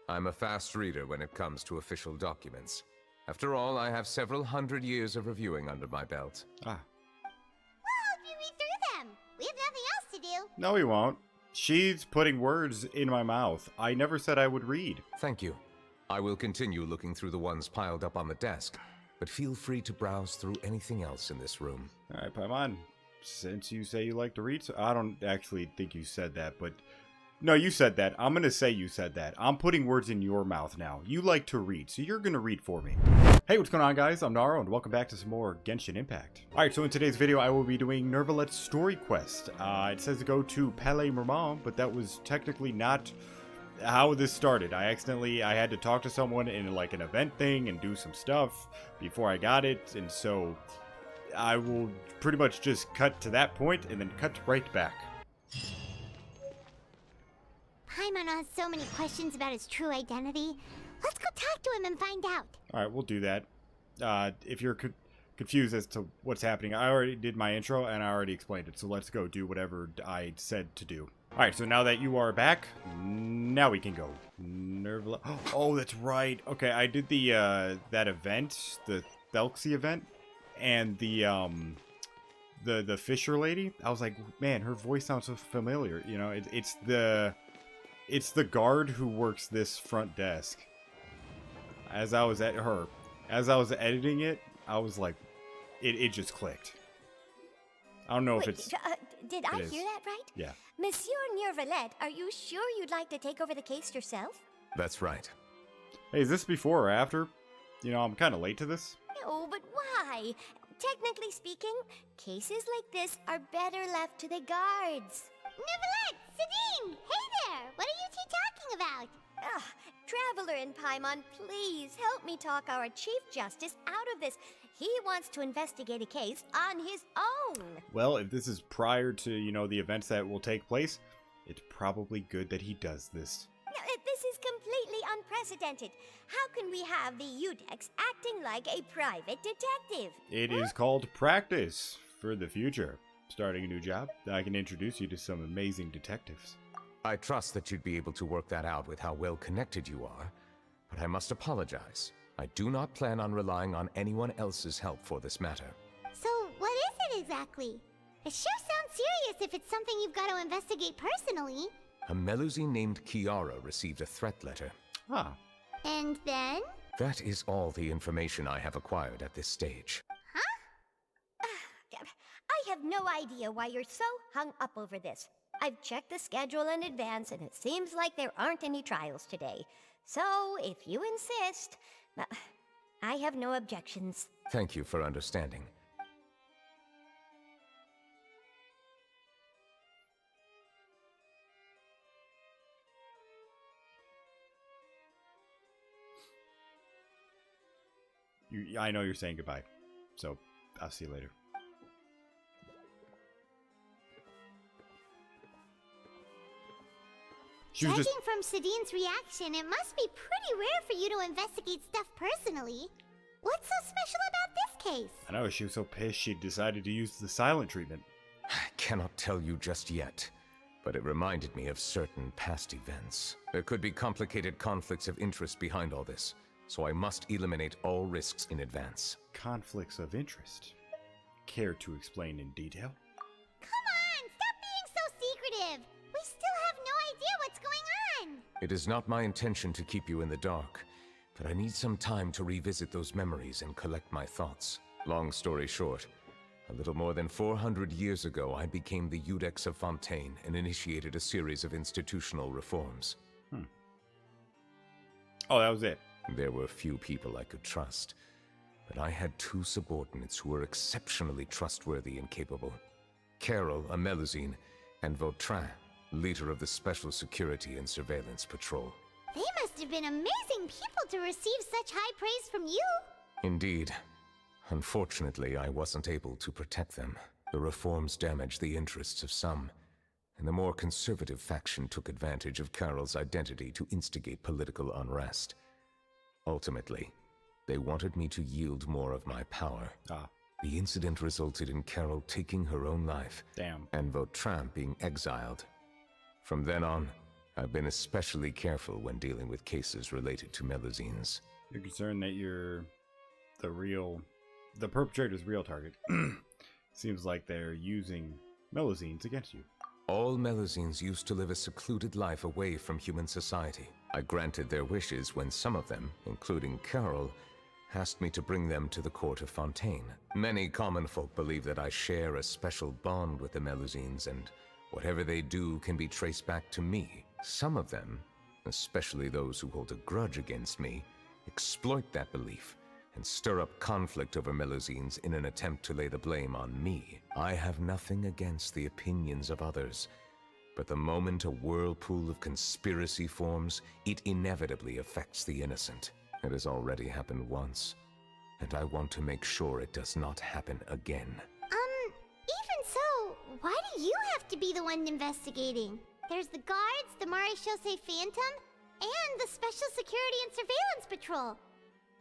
I'm a fast reader when it comes to official documents. After all, I have several hundred years of reviewing under my belt. Ah. We'll help you read through them. We have nothing else to do. No, we won't. She's putting words in my mouth. I never said I would read. Thank you. I will continue looking through the ones piled up on the desk, but feel free to browse through anything else in this room. Alright, Paimon. Since you say you like to read, so I don't actually think you said that, but... No, you said that. I'm going to say you said that. I'm putting words in your mouth now. You like to read, so you're going to read for me. Hey, what's going on, guys? I'm Naro, and welcome back to some more Genshin Impact. Alright, so in today's video, I will be doing Neuvillette's story quest. It says to go to Palais Mermont, but that was technically not how this started. I had to talk to someone in like an event thing and do some stuff before I got it, and so I will pretty much just cut to that point and then cut right back. Paimon has so many questions about his true identity. Let's go talk to him and find out. Alright, we'll do that. If you're confused as to what's happening, I already did my intro and I already explained it, so let's go do whatever I said to do. Alright, so now that you are back, now we can go. Neuvillette. Oh, that's right. Okay, I did the, that event, the Thelxie event, and the Fisher lady. I was like, man, her voice sounds so familiar. You know, it's the guard who works this front desk. As I was editing it, I was like, it just clicked. I don't know if it's... did I hear that right? Yeah. Monsieur Neuvillette, are you sure you'd like to take over the case yourself? That's right. Hey, is this before or after? You know, I'm kind of late to this. No, but why? Technically speaking, cases like this are better left to the guards. Neuvillette! Sidine! Hey there! What are you two talking about? Traveler in Paimon, please help me talk our Chief Justice out of this. He wants to investigate a case on his own. Well, if this is prior to, you know, the events that will take place, it's probably good that he does this. No, this is completely unprecedented. How can we have the Udex acting like a private detective? It is called practice for the future. Starting a new job, I can introduce you to some amazing detectives. I trust that you'd be able to work that out with how well connected you are, but I must apologize. I do not plan on relying on anyone else's help for this matter. So, what is it exactly? It sure sounds serious if it's something you've got to investigate personally. A Melusine named Kiara received a threat letter. Ah. And then? That is all the information I have acquired at this stage. I have no idea why you're so hung up over this. I've checked the schedule in advance, and it seems like there aren't any trials today. So, if you insist, I have no objections. Thank you for understanding. I know you're saying goodbye, so I'll see you later. Judging from Sidine's reaction, it must be pretty rare for you to investigate stuff personally. What's so special about this case? I know, she was so pissed she decided to use the silent treatment. I cannot tell you just yet, but it reminded me of certain past events. There could be complicated conflicts of interest behind all this, so I must eliminate all risks in advance. Conflicts of interest? Care to explain in detail? Come on, stop being so secretive! We still have no idea what's going on! It is not my intention to keep you in the dark, but I need some time to revisit those memories and collect my thoughts. Long story short, a little more than 400 years ago, I became the Udex of Fontaine and initiated a series of institutional reforms. Oh, that was it. There were few people I could trust, but I had two subordinates who were exceptionally trustworthy and capable. Carol, a Melusine, and Vautrin, leader of the Special Security and Surveillance Patrol. They must have been amazing people to receive such high praise from you! Indeed. Unfortunately, I wasn't able to protect them. The reforms damaged the interests of some, and the more conservative faction took advantage of Carol's identity to instigate political unrest. Ultimately, they wanted me to yield more of my power. The incident resulted in Carol taking her own life. Damn. And Vautrin being exiled. From then on, I've been especially careful when dealing with cases related to Melusines. You're concerned that the perpetrator's real target. Seems like they're using Melusines against you. All Melusines used to live a secluded life away from human society. I granted their wishes when some of them, including Carol, asked me to bring them to the court of Fontaine. Many common folk believe that I share a special bond with the Melusines, and whatever they do can be traced back to me. Some of them, especially those who hold a grudge against me, exploit that belief and stir up conflict over Melusines in an attempt to lay the blame on me. I have nothing against the opinions of others, but the moment a whirlpool of conspiracy forms, it inevitably affects the innocent. It has already happened once, and I want to make sure it does not happen again. Even so, why do you have to be the one investigating? There's the guards, the Maréchaussée Phantom, and the Special Security and Surveillance Patrol.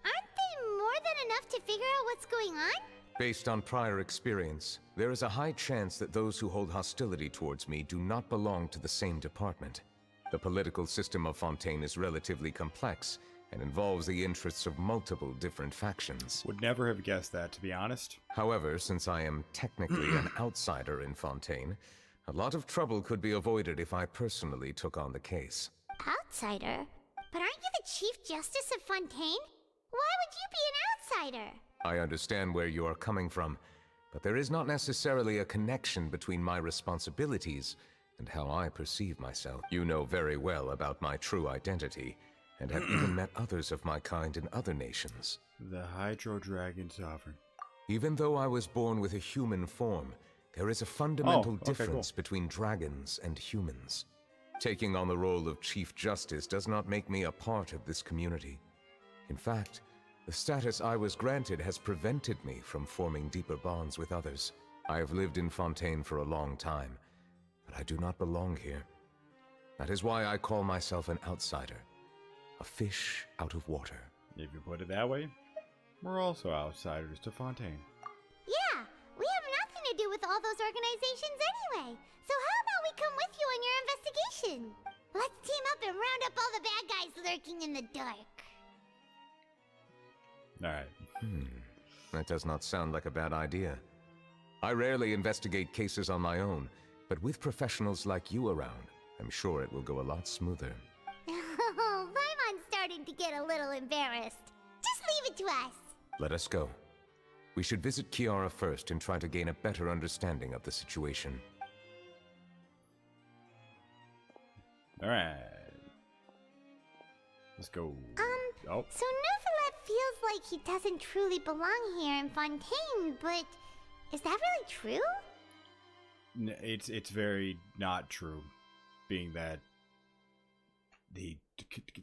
Aren't they more than enough to figure out what's going on? Based on prior experience, there is a high chance that those who hold hostility towards me do not belong to the same department. The political system of Fontaine is relatively complex and involves the interests of multiple different factions. Would never have guessed that, to be honest. However, since I am technically an outsider in Fontaine, a lot of trouble could be avoided if I personally took on the case. Outsider? But aren't you the Chief Justice of Fontaine? Why would you be an outsider? I understand where you are coming from, but there is not necessarily a connection between my responsibilities and how I perceive myself. You know very well about my true identity, and have even met others of my kind in other nations. The Hydro Dragon Sovereign. Even though I was born with a human form, there is a fundamental okay, difference cool. between dragons and humans. Taking on the role of Chief Justice does not make me a part of this community. In fact, the status I was granted has prevented me from forming deeper bonds with others. I have lived in Fontaine for a long time, but I do not belong here. That is why I call myself an outsider, a fish out of water. If you put it that way, we're also outsiders to Fontaine. Yeah, we have nothing to do with all those organizations anyway. So how about we come with you on your investigation? Let's team up and round up all the bad guys lurking in the dark. Alright. That does not sound like a bad idea. I rarely investigate cases on my own, but with professionals like you around, I'm sure it will go a lot smoother. Oh, Paimon's starting to get a little embarrassed. Just leave it to us. Let us go. We should visit Kiara first and try to gain a better understanding of the situation. Alright. Let's go. Oh. So Neuvillette feels like he doesn't truly belong here in Fontaine, but is that really true? It's very not true, being that he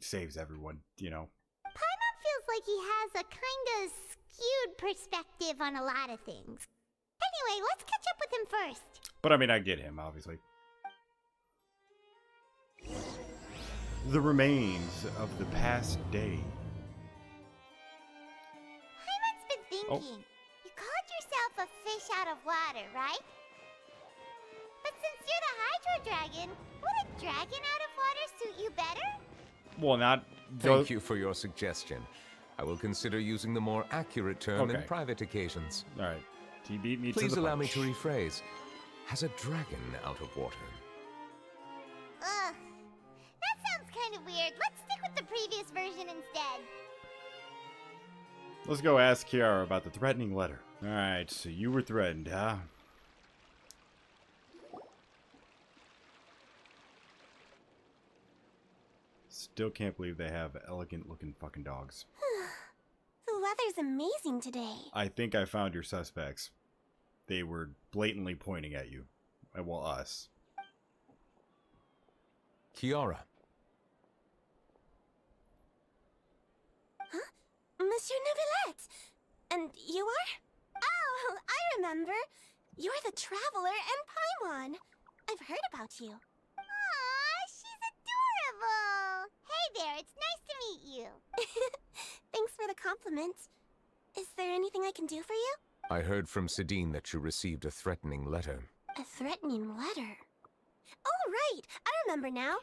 saves everyone, you know. Paimon feels like he has a kind of skewed perspective on a lot of things. Anyway, let's catch up with him first. But I mean, I get him, obviously. The remains of the past day. Paimon's been thinking. You called yourself a fish out of water, right? But since you're the Hydro Dragon, would a dragon out of water suit you better? Well, not... Thank you for your suggestion. I will consider using the more accurate term in Okay. private occasions. Alright. He beat me to the Please allow me punch. to rephrase. Has a dragon out of water? Ugh. That sounds kind of weird. Let's stick with the previous version instead. Let's go ask Kiara about the threatening letter. Alright, so you were threatened, huh? Still can't believe they have elegant looking fucking dogs. The weather's amazing today. I think I found your suspects. They were blatantly pointing at you. Well, us. Kiara. Monsieur Neuvillette! And you are? Oh, I remember. You're the Traveler and Paimon. I've heard about you. Aw, she's adorable. Hey there, it's nice to meet you. Thanks for the compliment. Is there anything I can do for you? I heard from Sidine that you received a threatening letter. A threatening letter? Oh, right. I remember now.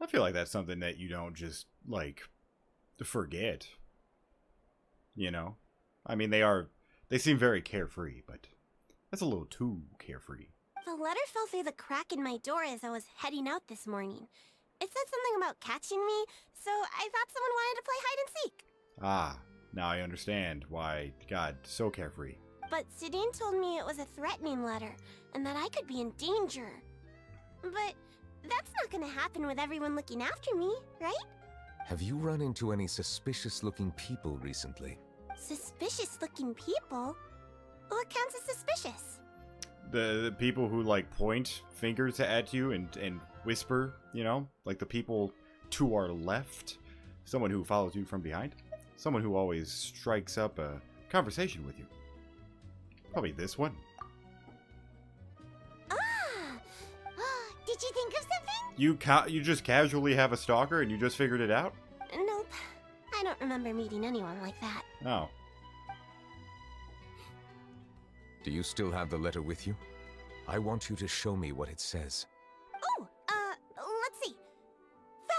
I feel like that's something that you don't just, like, forget. You know? I mean, they seem very carefree, but that's a little too carefree. The letter fell through the crack in my door as I was heading out this morning. It said something about catching me, so I thought someone wanted to play hide and seek. Ah, now I understand why God, so carefree. But Sidine told me it was a threatening letter, and that I could be in danger. But that's not gonna happen with everyone looking after me, right? Have you run into any suspicious-looking people recently? Suspicious-looking people? What counts as suspicious? The people who, like, point fingers at you and whisper, you know? Like the people to our left. Someone who follows you from behind. Someone who always strikes up a conversation with you. Probably this one. Did you think of something? You just casually have a stalker and you just figured it out? Nope. I don't remember meeting anyone like that. Oh. Do you still have the letter with you? I want you to show me what it says. Oh, let's see.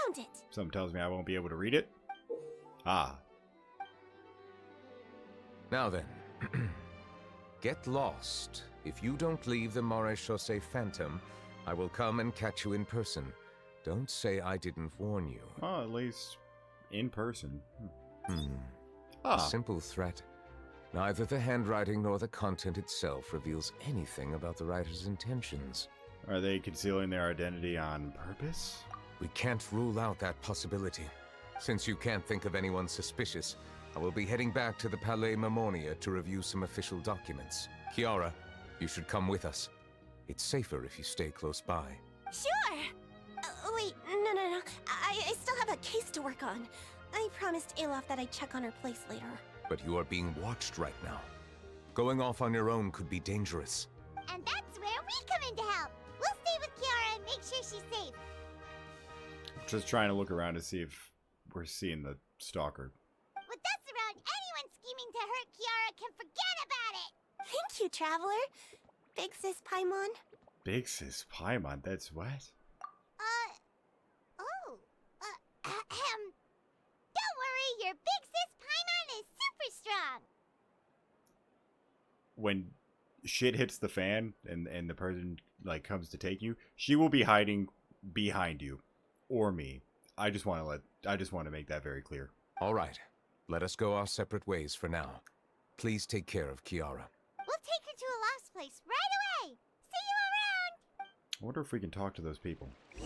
Found it. Something tells me I won't be able to read it. Ah. Now then, get lost. If you don't leave the Maréchaussée Phantom, I will come and catch you in person. Don't say I didn't warn you. Oh, at least in person. A Ah. simple threat. Neither the handwriting nor the content itself reveals anything about the writer's intentions. Are they concealing their identity on purpose? We can't rule out that possibility. Since you can't think of anyone suspicious, I will be heading back to the Palais Mammonia to review some official documents. Kiara, you should come with us. It's safer if you stay close by. Sure. Wait, no. I still have a case to work on. I promised Alof that I'd check on her place later. But you are being watched right now. Going off on your own could be dangerous. And that's where we come in to help. We'll stay with Kiara and make sure she's safe. Just trying to look around to see if we're seeing the stalker. With us around, anyone scheming to hurt Kiara can forget about it. Thank you, Traveler. Big Sis Paimon. Big Sis Paimon, that's what? Don't worry, your Big Sis Paimon is super strong. When shit hits the fan and the person, like, comes to take you, she will be hiding behind you. Or me. I just want to make that very clear. All right. Let us go our separate ways for now. Please take care of Kiara. We'll take her to a lost place right away. See you around. I wonder if we can talk to those people. So,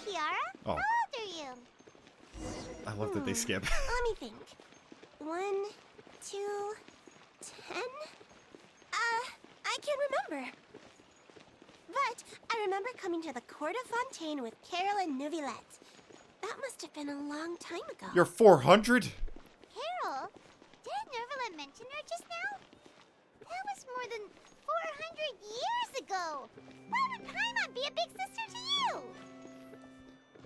Kiara, Oh. how old are you? I love that they skip. Let me think. 1, 2, 10? I can't remember. But I remember coming to the Court of Fontaine with Carol and Neuvillette. That must have been a long time ago. You're 400? Carol? Didn't Neuvillette mention her just now? That was more than 400 years ago. Why would Paimon be a big sister to you?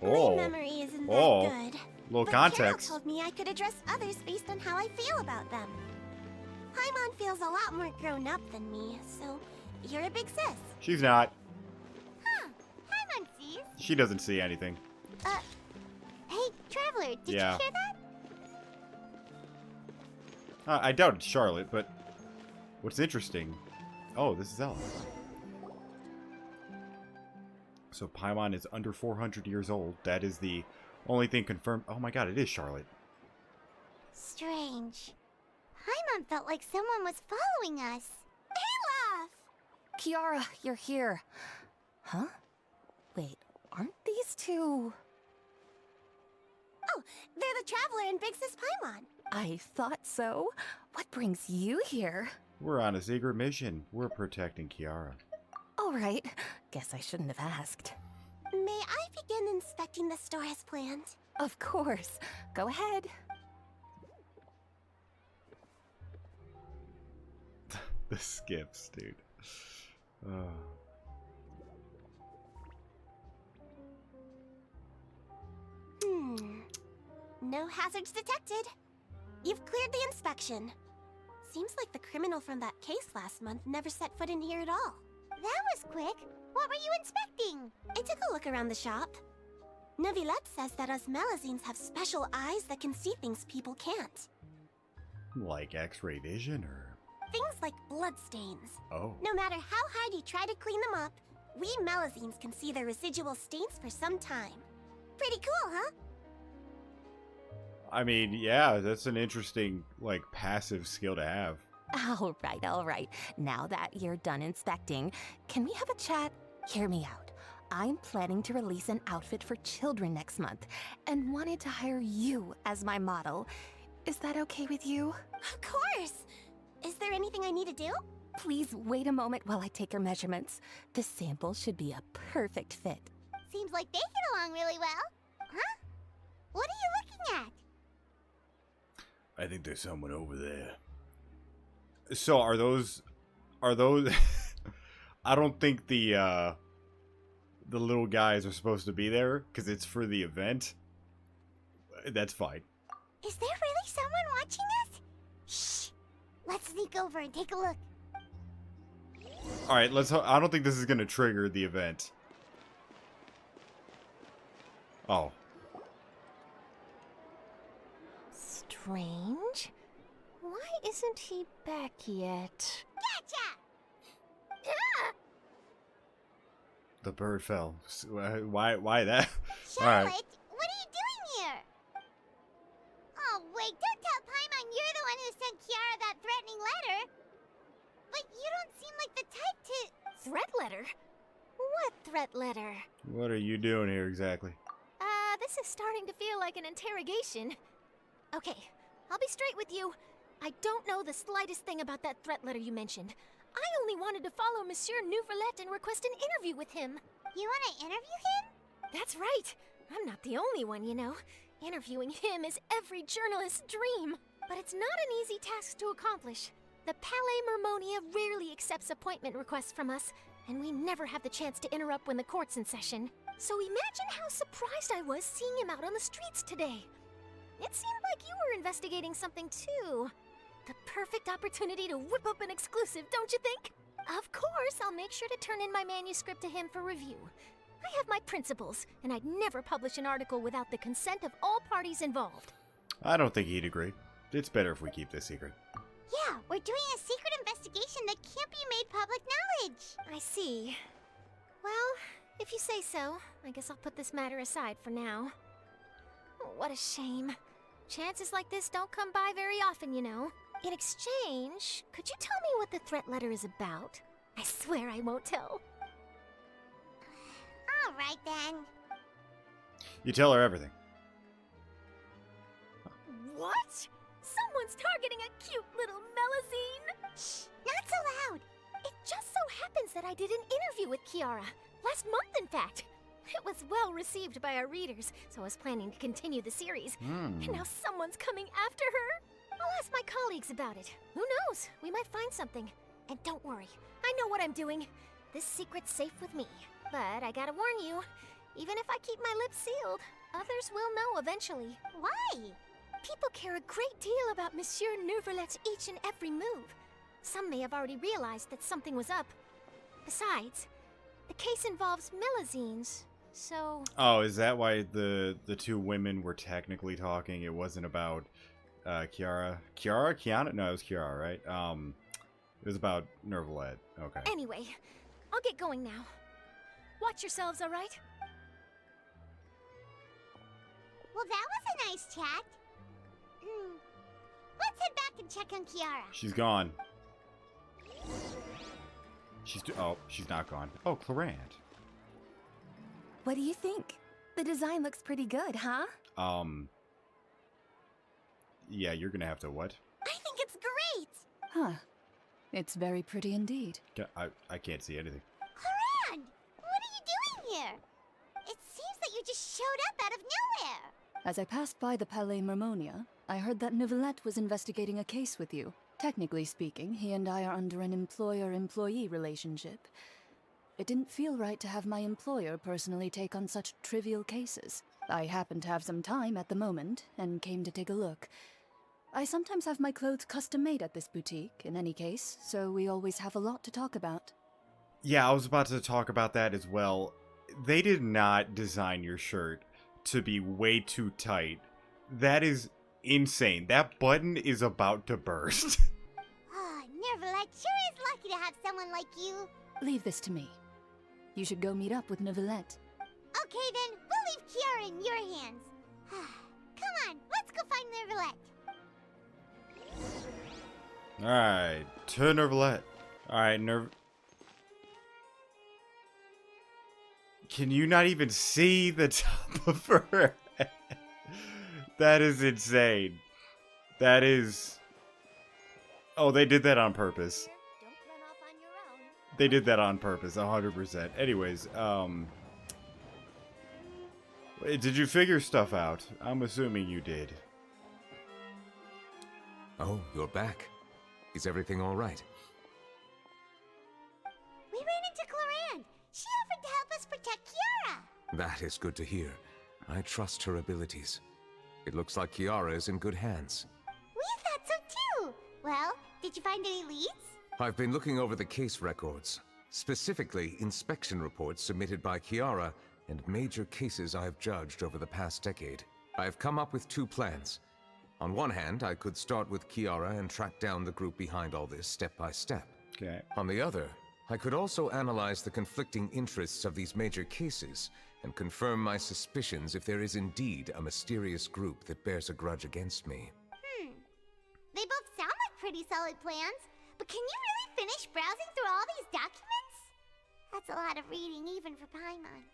Oh. My memory isn't that Oh. good. Little But context. Carol told me I could address others based on how I feel about them. Paimon feels a lot more grown up than me, so you're a big sis. She's not. Huh. Paimon sees. She doesn't see anything. Hey, Traveler, did Yeah. you hear that? I doubt it's Charlotte, but what's interesting... Oh, this is Ella. So Paimon is under 400 years old. That is the only thing confirmed. Oh my god, it is Charlotte. Strange. Paimon felt like someone was following us. Olaf! Kiara, you're here. Huh? Wait, aren't these two... Oh, they're the Traveler and Big Sis Paimon. I thought so. What brings you here? We're on a secret mission. We're protecting Kiara. All right. Guess I shouldn't have asked. May I begin inspecting the store as planned? Of course. Go ahead. The skips, dude. No hazards detected. You've cleared the inspection. Seems like the criminal from that case last month never set foot in here at all. That was quick. What were you inspecting? I took a look around the shop. Neuvillette says that us Melazines have special eyes that can see things people can't. Like X-ray vision, or? Things like bloodstains. Oh. No matter how hard you try to clean them up, we Melazines can see their residual stains for some time. Pretty cool, huh? I mean, yeah, that's an interesting, like, passive skill to have. All right, all right. Now that you're done inspecting, can we have a chat? Hear me out. I'm planning to release an outfit for children next month and wanted to hire you as my model. Is that okay with you? Of course! Is there anything I need to do? Please wait a moment while I take your measurements. The sample should be a perfect fit. Seems like they get along really well. Huh? What are you looking at? I think there's someone over there. So are those I don't think the little guys are supposed to be there because it's for the event. That's fine. Is there really someone watching us? Shh! Let's sneak over and take a look. All right, I don't think this is gonna trigger the event. Oh. Strange. Why isn't he back yet? Gotcha! The bird fell. Why that? Charlotte, Alright. what are you doing here? Oh, wait, don't tell Paimon you're the one who sent Kiara that threatening letter. But you don't seem like the type to... Threat letter? What threat letter? What are you doing here exactly? This is starting to feel like an interrogation. Okay, I'll be straight with you. I don't know the slightest thing about that threat letter you mentioned. I only wanted to follow Monsieur Neuvillette and request an interview with him. You want to interview him? That's right. I'm not the only one, you know. Interviewing him is every journalist's dream. But it's not an easy task to accomplish. The Palais Mermonia rarely accepts appointment requests from us, and we never have the chance to interrupt when the court's in session. So imagine how surprised I was seeing him out on the streets today. It seemed like you were investigating something too. The perfect opportunity to whip up an exclusive, don't you think? Of course, I'll make sure to turn in my manuscript to him for review. I have my principles, and I'd never publish an article without the consent of all parties involved. I don't think he'd agree. It's better if we keep this secret. Yeah, we're doing a secret investigation that can't be made public knowledge. I see. Well, if you say so, I guess I'll put this matter aside for now. What a shame. Chances like this don't come by very often, you know. In exchange, could you tell me what the threat letter is about? I swear I won't tell. All right, then. You tell her everything. What? Someone's targeting a cute little Melazine? Shh, not so loud. It just so happens that I did an interview with Kiara. Last month, in fact. It was well received by our readers, so I was planning to continue the series. And now someone's coming after her. I'll ask my colleagues about it. Who knows? We might find something. And don't worry, I know what I'm doing. This secret's safe with me. But I gotta warn you, even if I keep my lips sealed, others will know eventually. Why? People care a great deal about Monsieur Neuvillette's each and every move. Some may have already realized that something was up. Besides, the case involves Melazines, so... Oh, is that why the two women were technically talking? It wasn't about Kiara? Kiana? No, it was Kiara, right? It was about Neuvillette. Okay. Anyway, I'll get going now. Watch yourselves, all right? Well, that was a nice chat. Let's head back and check on Kiara. She's gone. She's not gone. Oh, Clarant. What do you think? The design looks pretty good, huh? Yeah, you're gonna have to what? I think it's great. Huh. It's very pretty indeed. I can't see anything. Haran, what are you doing here? It seems that you just showed up out of nowhere. As I passed by the Palais Mermonia, I heard that Neuvillette was investigating a case with you. Technically speaking, he and I are under an employer-employee relationship. It didn't feel right to have my employer personally take on such trivial cases. I happened to have some time at the moment, and came to take a look. I sometimes have my clothes custom-made at this boutique, in any case, so we always have a lot to talk about. Yeah, I was about to talk about that as well. They did not design your shirt to be way too tight. That is insane. That button is about to burst. Ah, Neuvillette sure is lucky to have someone like you. Leave this to me. You should go meet up with Neuvillette. Okay then, we'll leave Kiara in your hands. Come on, let's go find Neuvillette. Alright, to Neuvillette. Alright, Can you not even see the top of her head? That is insane. That is... Oh, they did that on purpose. Don't run off on your own. They did that on purpose, 100%. Anyways, did you figure stuff out? I'm assuming you did. Oh, you're back. Is everything all right? We ran into Clorande. She offered to help us protect Kiara. That is good to hear. I trust her abilities. It looks like Kiara is in good hands. We thought so too. Well, did you find any leads? I've been looking over the case records, specifically inspection reports submitted by Kiara and major cases I have judged over the past decade. I have come up with two plans. On one hand, I could start with Kiara and track down the group behind all this step by step. Okay. On the other, I could also analyze the conflicting interests of these major cases and confirm my suspicions if there is indeed a mysterious group that bears a grudge against me. They both sound like pretty solid plans, but can you really finish browsing through all these documents? That's a lot of reading even for Paimon.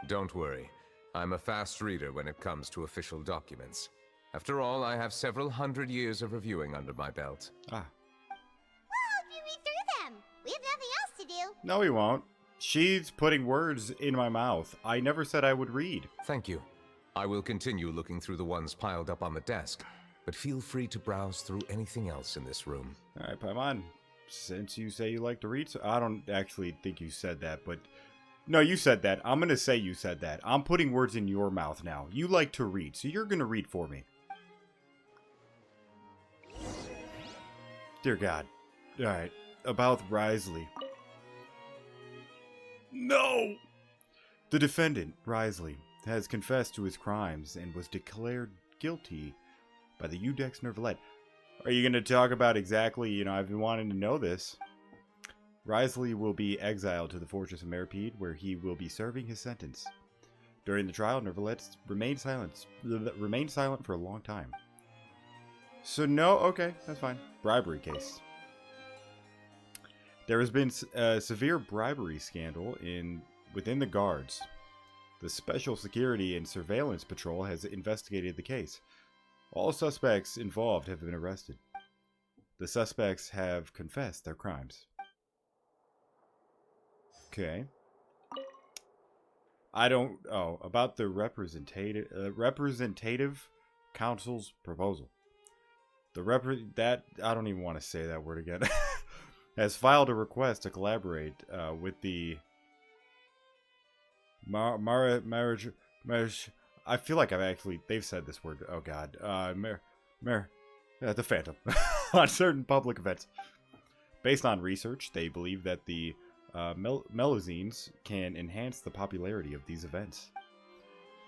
Don't worry. I'm a fast reader when it comes to official documents. After all, I have several hundred years of reviewing under my belt. Ah. We'll help you read through them. We have nothing else to do. No, we won't. She's putting words in my mouth. I never said I would read. Thank you. I will continue looking through the ones piled up on the desk, but feel free to browse through anything else in this room. Alright, Paimon. Since you say you like to read, so I don't actually think you said that, but... No, you said that. I'm gonna say you said that. I'm putting words in your mouth now. You like to read, so you're gonna read for me. Dear God. Alright. About Risley. No! The defendant, Risley, has confessed to his crimes and was declared guilty by the Iudex Neuvillette. Are you going to talk about exactly, I've been wanting to know this. Risley will be exiled to the fortress of Meripede, where he will be serving his sentence. During the trial, Neuvillette remained silent for a long time. So no, okay, that's fine. Bribery case. There has been a severe bribery scandal within the guards. The Special Security and Surveillance Patrol has investigated the case. All suspects involved have been arrested. The suspects have confessed their crimes. Okay. About the representative council's proposal. I don't even want to say that word again. Has filed a request to collaborate with the marriage. I feel like they've said this word. Oh God, the Phantom on certain public events. Based on research, they believe that the Melusines can enhance the popularity of these events.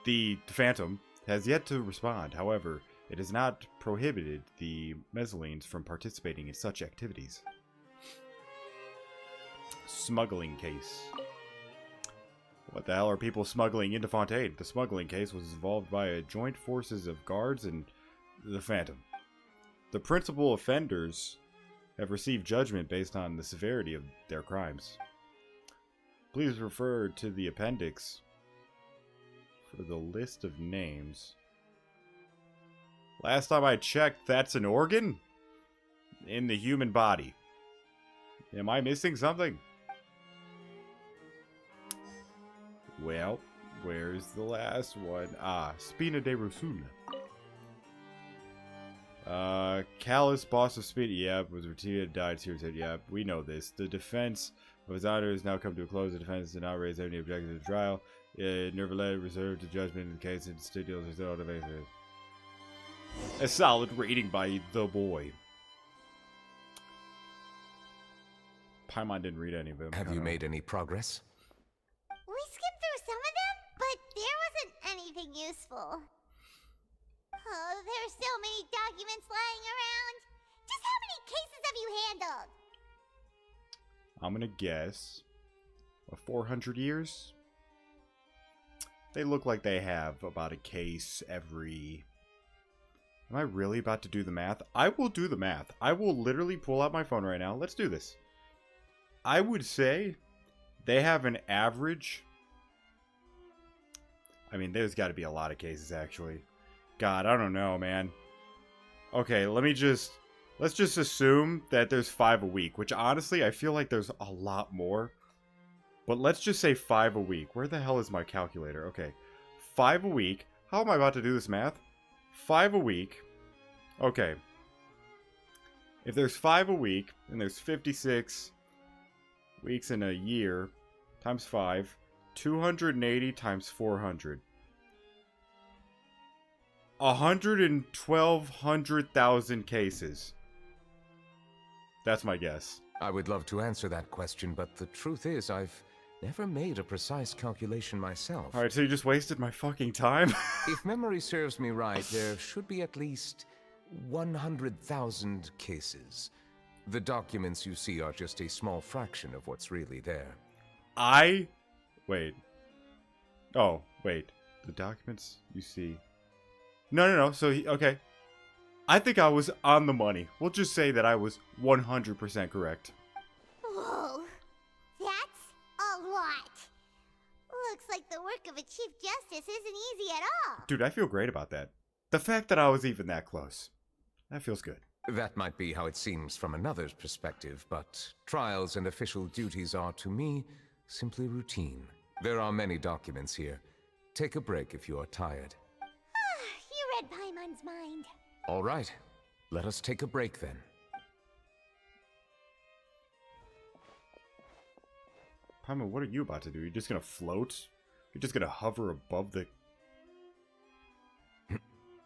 The Phantom has yet to respond. However, it has not prohibited the Melusines from participating in such activities. Smuggling case. What the hell are people smuggling into Fontaine? The smuggling case was involved by a joint forces of guards and the Phantom. The principal offenders have received judgment based on the severity of their crimes. Please refer to the appendix for the list of names. Last time I checked, that's an organ in the human body. Am I missing something? Well, where's the last one? Ah, Spina de Rosula. Callus, boss of Spina, yep, was retired, died seriously, yep, we know this. The defense of his honor has now come to a close. The defense did not raise any objection to the trial. Neuvillette reserved the judgment in the case and still a solid rating by the boy. Paimon didn't read any of them. Have you made any progress? We skimmed through some of them, but there wasn't anything useful. useful. Oh, there are so many documents lying around. Just how many cases have you handled? I'm gonna guess 400 years? They look like they have about a case every... Am I really about to do the math? I will do the math. I will literally pull out my phone right now. Let's do this. I would say they have an average... I mean, there's got to be a lot of cases, actually. God, I don't know, man. Okay, let's just assume that there's 5 a week, which honestly, I feel like there's a lot more. But let's just say 5 a week. Where the hell is my calculator? Okay, 5 a week. How am I about to do this math? 5 a week. Okay. If there's 5 a week, and there's 56 weeks in a year, times 5, 280 times 400. 112,000 cases. That's my guess. I would love to answer that question, but the truth is I've never made a precise calculation myself. Alright, so you just wasted my fucking time? If memory serves me right, there should be at least 100,000 cases. The documents you see are just a small fraction of what's really there. Wait. Oh, wait. The documents you see... No. So, okay. I think I was on the money. We'll just say that I was 100% correct. Whoa, that's a lot. Looks like the work of a Chief Justice isn't easy at all. Dude, I feel great about that. The fact that I was even that close. That feels good. That might be how it seems from another's perspective, but trials and official duties are, to me, simply routine. There are many documents here. Take a break if you are tired. You read Paimon's mind. All right. Let us take a break then. Paimon, what are you about to do? You're just gonna float? You're just gonna hover above the...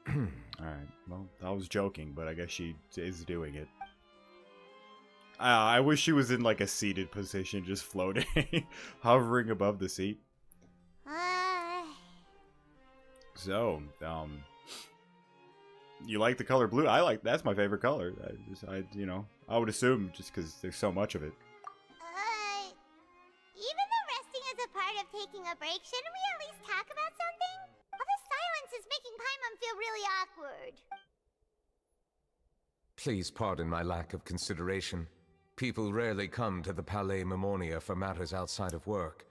Alright, well, I was joking, but I guess she is doing it. I wish she was in, like, a seated position, just floating, hovering above the seat. So, you like the color blue? That's my favorite color. I would assume just because there's so much of it. Even though resting is a part of taking a break, shouldn't we at least talk about something? All this silence is making Paimon feel really awkward. Please pardon my lack of consideration. People rarely come to the Palais Mermonia for matters outside of work.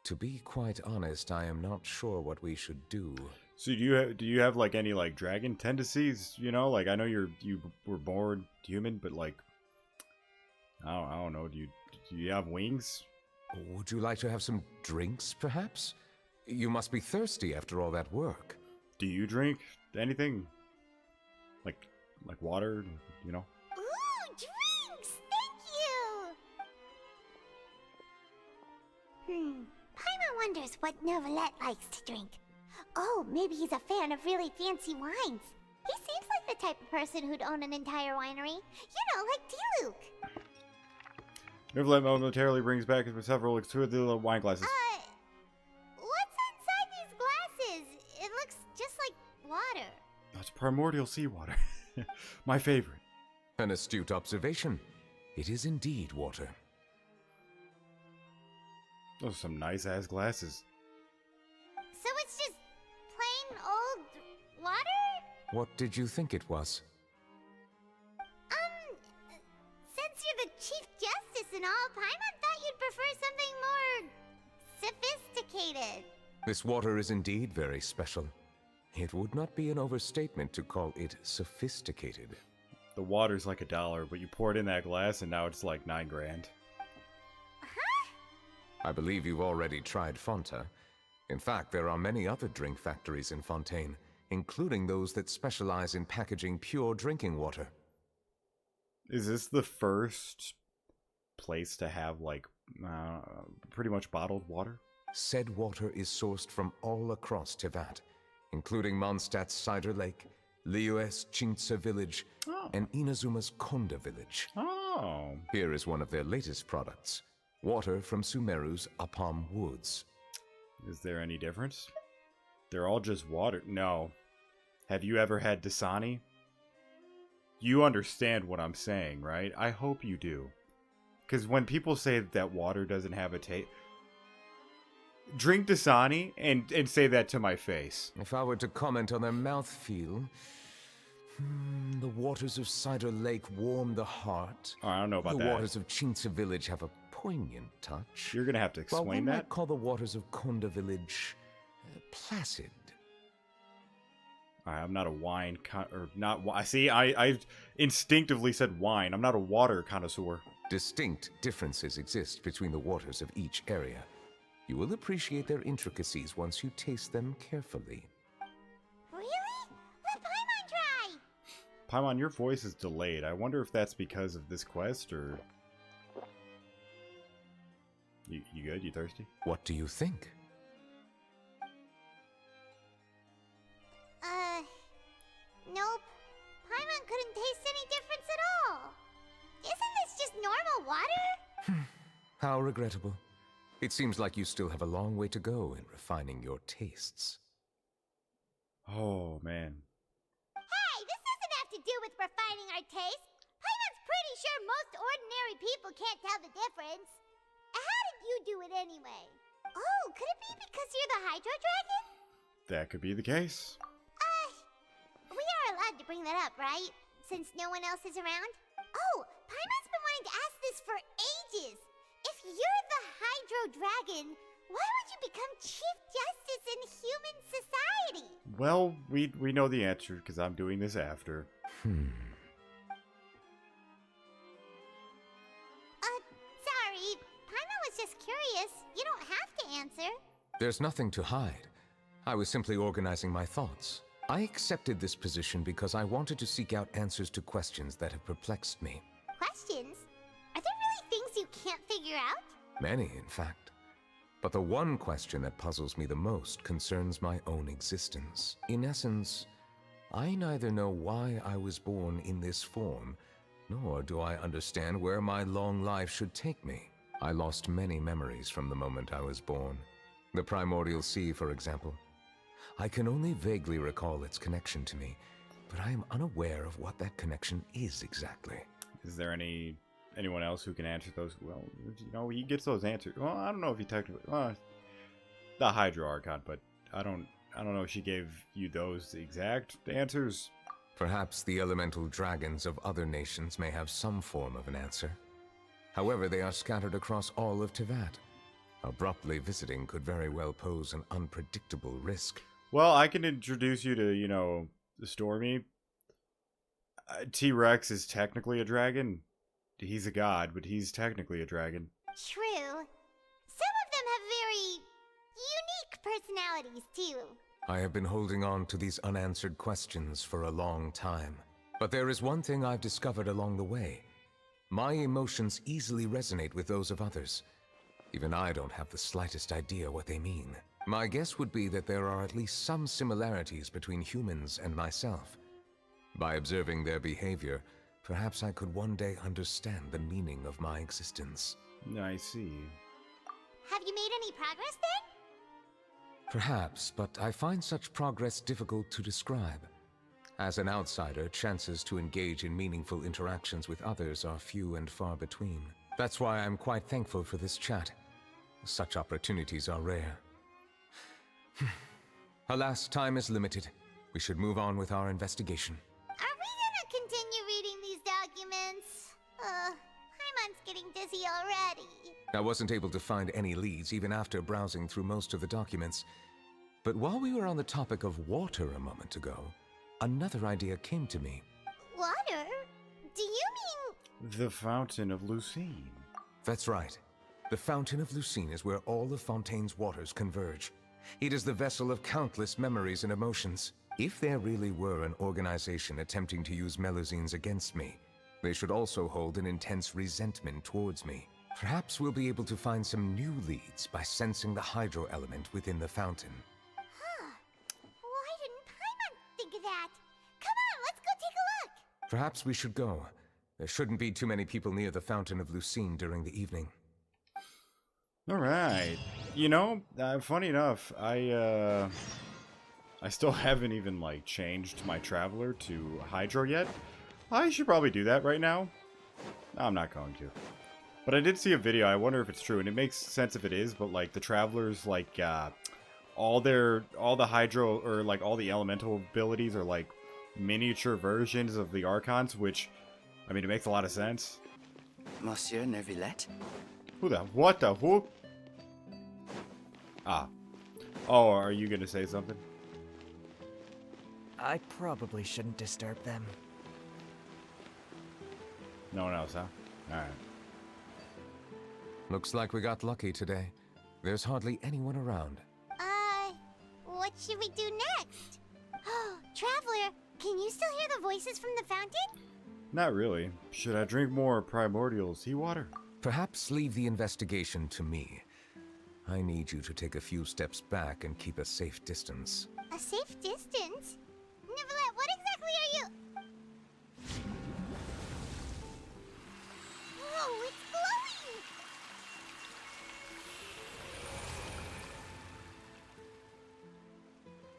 To be quite honest, I am not sure what we should do. So do you have like any like dragon tendencies? You know, like I know you were born human, but like I don't know. Do you have wings? Would you like to have some drinks, perhaps? You must be thirsty after all that work. Do you drink anything? Like water? You know? Ooh, drinks! Thank you! Paimon wonders what Neuvillette likes to drink. Oh, maybe he's a fan of really fancy wines. He seems like the type of person who'd own an entire winery. You know, like D-Luke. Neuvillette momentarily brings back several exquisite wine glasses. What's inside these glasses? It looks just like water. That's primordial seawater. My favorite. An astute observation. It is indeed water. Those are some nice-ass glasses. So it's just plain old water? What did you think it was? Since you're the Chief Justice and all, Paimon thought you'd prefer something more sophisticated. This water is indeed very special. It would not be an overstatement to call it sophisticated. The water's like $1, but you pour it in that glass and now it's like $9 grand. I believe you've already tried Fonta. In fact, there are many other drink factories in Fontaine, including those that specialize in packaging pure drinking water. Is this the first place to have, like, pretty much bottled water? Said water is sourced from all across Tevat, including Mondstadt's Cider Lake, Liyue's Chintsa village, and Inazuma's Konda village. Oh. Here is one of their latest products. Water from Sumeru's Apam Woods. Is there any difference? They're all just water. No. Have you ever had Dasani? You understand what I'm saying, right? I hope you do. Because when people say that water doesn't have a taste... Drink Dasani and say that to my face. If I were to comment on their mouthfeel... the waters of Cider Lake warm the heart. Oh, I don't know about the that. The waters of Chinza Village have a poignant touch. You're going to have to explain While one that. might call the waters of Konda Village placid. I'm not a wine see, I instinctively said wine. I'm not a water connoisseur. Distinct differences exist between the waters of each area. You will appreciate their intricacies once you taste them carefully. Really? Let Paimon try! Paimon, your voice is delayed. I wonder if that's because of this quest, or... You good? You thirsty? What do you think? Nope. Paimon couldn't taste any difference at all. Isn't this just normal water? How regrettable. It seems like you still have a long way to go in refining your tastes. Oh, man. Hey, this doesn't have to do with refining our taste. Paimon's pretty sure most ordinary people can't tell the difference. How did you do it anyway? Oh, could it be because you're the Hydro Dragon? That could be the case. We are allowed to bring that up, right? Since no one else is around? Oh, Paimon's been wanting to ask this for ages. If you're the Hydro Dragon, why would you become Chief Justice in human society? Well, we know the answer, because I'm doing this after. Sorry. Paimon was just curious. You don't have to answer. There's nothing to hide. I was simply organizing my thoughts. I accepted this position because I wanted to seek out answers to questions that have perplexed me. Questions? Are there really things you can't figure out? Many, in fact. But the one question that puzzles me the most concerns my own existence. In essence, I neither know why I was born in this form, nor do I understand where my long life should take me. I lost many memories from the moment I was born. The primordial sea, for example. I can only vaguely recall its connection to me, but I am unaware of what that connection is exactly. Is there anyone else who can answer those? Well, you know, he gets those answers. Well, I don't know if he technically... the Hydro Archon, but I don't know if she gave you those exact answers. Perhaps the elemental dragons of other nations may have some form of an answer. However, they are scattered across all of Teyvat. Abruptly visiting could very well pose an unpredictable risk. Well, I can introduce you to, you know, Stormy. T-Rex is technically a dragon. He's a god, but he's technically a dragon. True. Some of them have very unique personalities, too. I have been holding on to these unanswered questions for a long time. But there is one thing I've discovered along the way. My emotions easily resonate with those of others. Even I don't have the slightest idea what they mean. My guess would be that there are at least some similarities between humans and myself. By observing their behavior, perhaps I could one day understand the meaning of my existence. I see. Have you made any progress then? Perhaps, but I find such progress difficult to describe. As an outsider, chances to engage in meaningful interactions with others are few and far between. That's why I'm quite thankful for this chat. Such opportunities are rare. Alas, time is limited. We should move on with our investigation. Are we gonna continue reading these documents? Paimon's getting dizzy already. I wasn't able to find any leads even after browsing through most of the documents. But while we were on the topic of water a moment ago, another idea came to me. Water? Do you mean... The Fountain of Lucine. That's right. The Fountain of Lucine is where all of Fontaine's waters converge. It is the vessel of countless memories and emotions. If there really were an organization attempting to use Melusines against me, they should also hold an intense resentment towards me. Perhaps we'll be able to find some new leads by sensing the hydro element within the fountain. Huh. Why didn't Paimon think of that? Come on, let's go take a look! Perhaps we should go. There shouldn't be too many people near the Fountain of Lucine during the evening. All right. You know, funny enough, I I still haven't even, like, changed my Traveler to Hydro yet. I should probably do that right now. No, I'm not going to. But I did see a video, I wonder if it's true, and it makes sense if it is, but, like, the Travelers, like, all the Hydro, or, like, all the Elemental abilities are, like, miniature versions of the Archons, which, I mean, it makes a lot of sense. Monsieur Neuvillette? What the who? Ah. Oh, are you gonna say something? I probably shouldn't disturb them. No one else, huh? Alright. Looks like we got lucky today. There's hardly anyone around. What should we do next? Oh, Traveler, can you still hear the voices from the fountain? Not really. Should I drink more primordial seawater? Perhaps leave the investigation to me. I need you to take a few steps back and keep a safe distance. A safe distance? Neuvillette, what exactly are you? Whoa, it's glowing!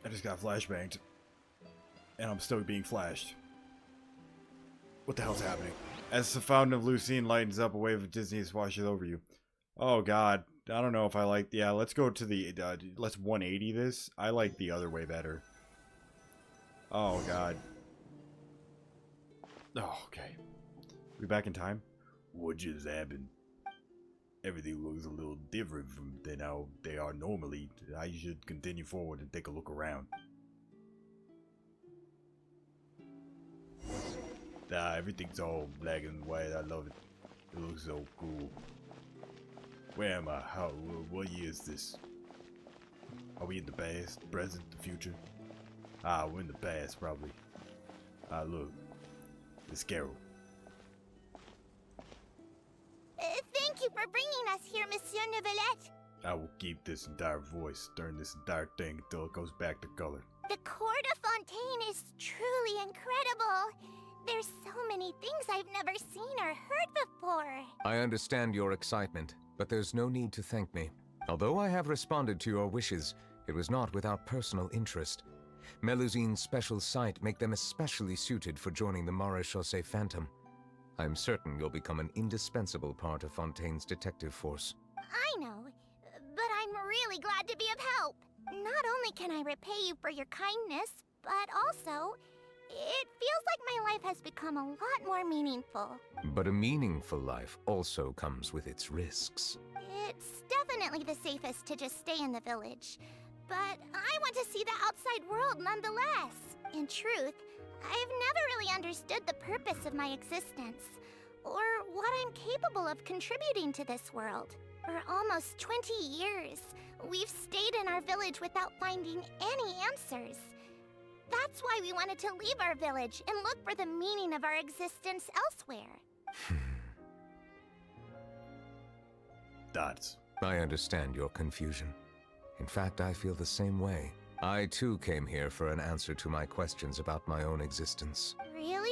I just got flashbanged. And I'm still being flashed. What the hell's happening? As the fountain of Lucine lightens up, a wave of dizziness washes over you. Oh god. I don't know if I like... Yeah, let's go to the... let's 180 this. I like the other way better. Oh god. Oh, okay. We back in time? What just happened? Everything looks a little different from than how they are normally. I should continue forward and take a look around. Everything's all black and white. I love it. It looks so cool. Where am I? How? What year is this? Are we in the past, present, the future? Ah, we're in the past, probably. Ah, look. It's Carol. Thank you for bringing us here, Monsieur Neuvillette. I will keep this entire voice during this entire thing until it goes back to color. The Court of Fontaine is truly incredible. There's so many things I've never seen or heard before. I understand your excitement, but there's no need to thank me. Although I have responded to your wishes, it was not without personal interest. Melusine's special sight make them especially suited for joining the Maréchaussée Phantom. I'm certain you'll become an indispensable part of Fontaine's detective force. I know, but I'm really glad to be of help. Not only can I repay you for your kindness, but also, it feels like my life has become a lot more meaningful. But a meaningful life also comes with its risks. It's definitely the safest to just stay in the village. But I want to see the outside world nonetheless. In truth, I've never really understood the purpose of my existence, or what I'm capable of contributing to this world. For almost 20 years, we've stayed in our village without finding any answers. That's why we wanted to leave our village and look for the meaning of our existence elsewhere. Dots. I understand your confusion. In fact, I feel the same way. I too came here for an answer to my questions about my own existence. Really?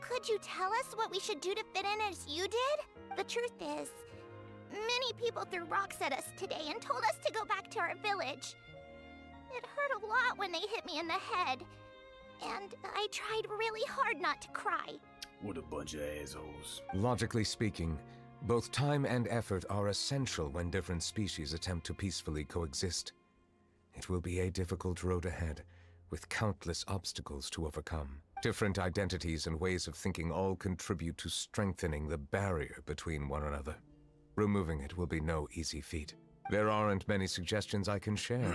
Could you tell us what we should do to fit in as you did? The truth is, many people threw rocks at us today and told us to go back to our village. It hurt a lot when they hit me in the head, and I tried really hard not to cry. What a bunch of assholes. Logically speaking, both time and effort are essential when different species attempt to peacefully coexist. It will be a difficult road ahead, with countless obstacles to overcome. Different identities and ways of thinking all contribute to strengthening the barrier between one another. Removing it will be no easy feat. There aren't many suggestions I can share,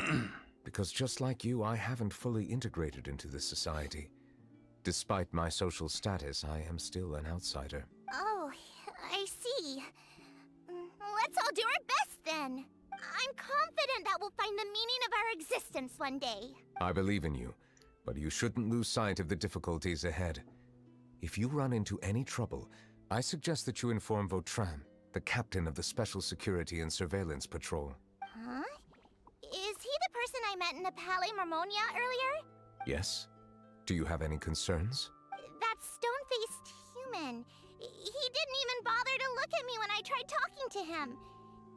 because just like you, I haven't fully integrated into this society. Despite my social status, I am still an outsider. Oh, I see. Let's all do our best then. I'm confident that we'll find the meaning of our existence one day. I believe in you, but you shouldn't lose sight of the difficulties ahead. If you run into any trouble, I suggest that you inform Vautrin, the captain of the Special Security and Surveillance Patrol. Huh? Is he the person I met in the Palais Marmonia earlier? Yes? Do you have any concerns? That stone-faced human. He didn't even bother to look at me when I tried talking to him.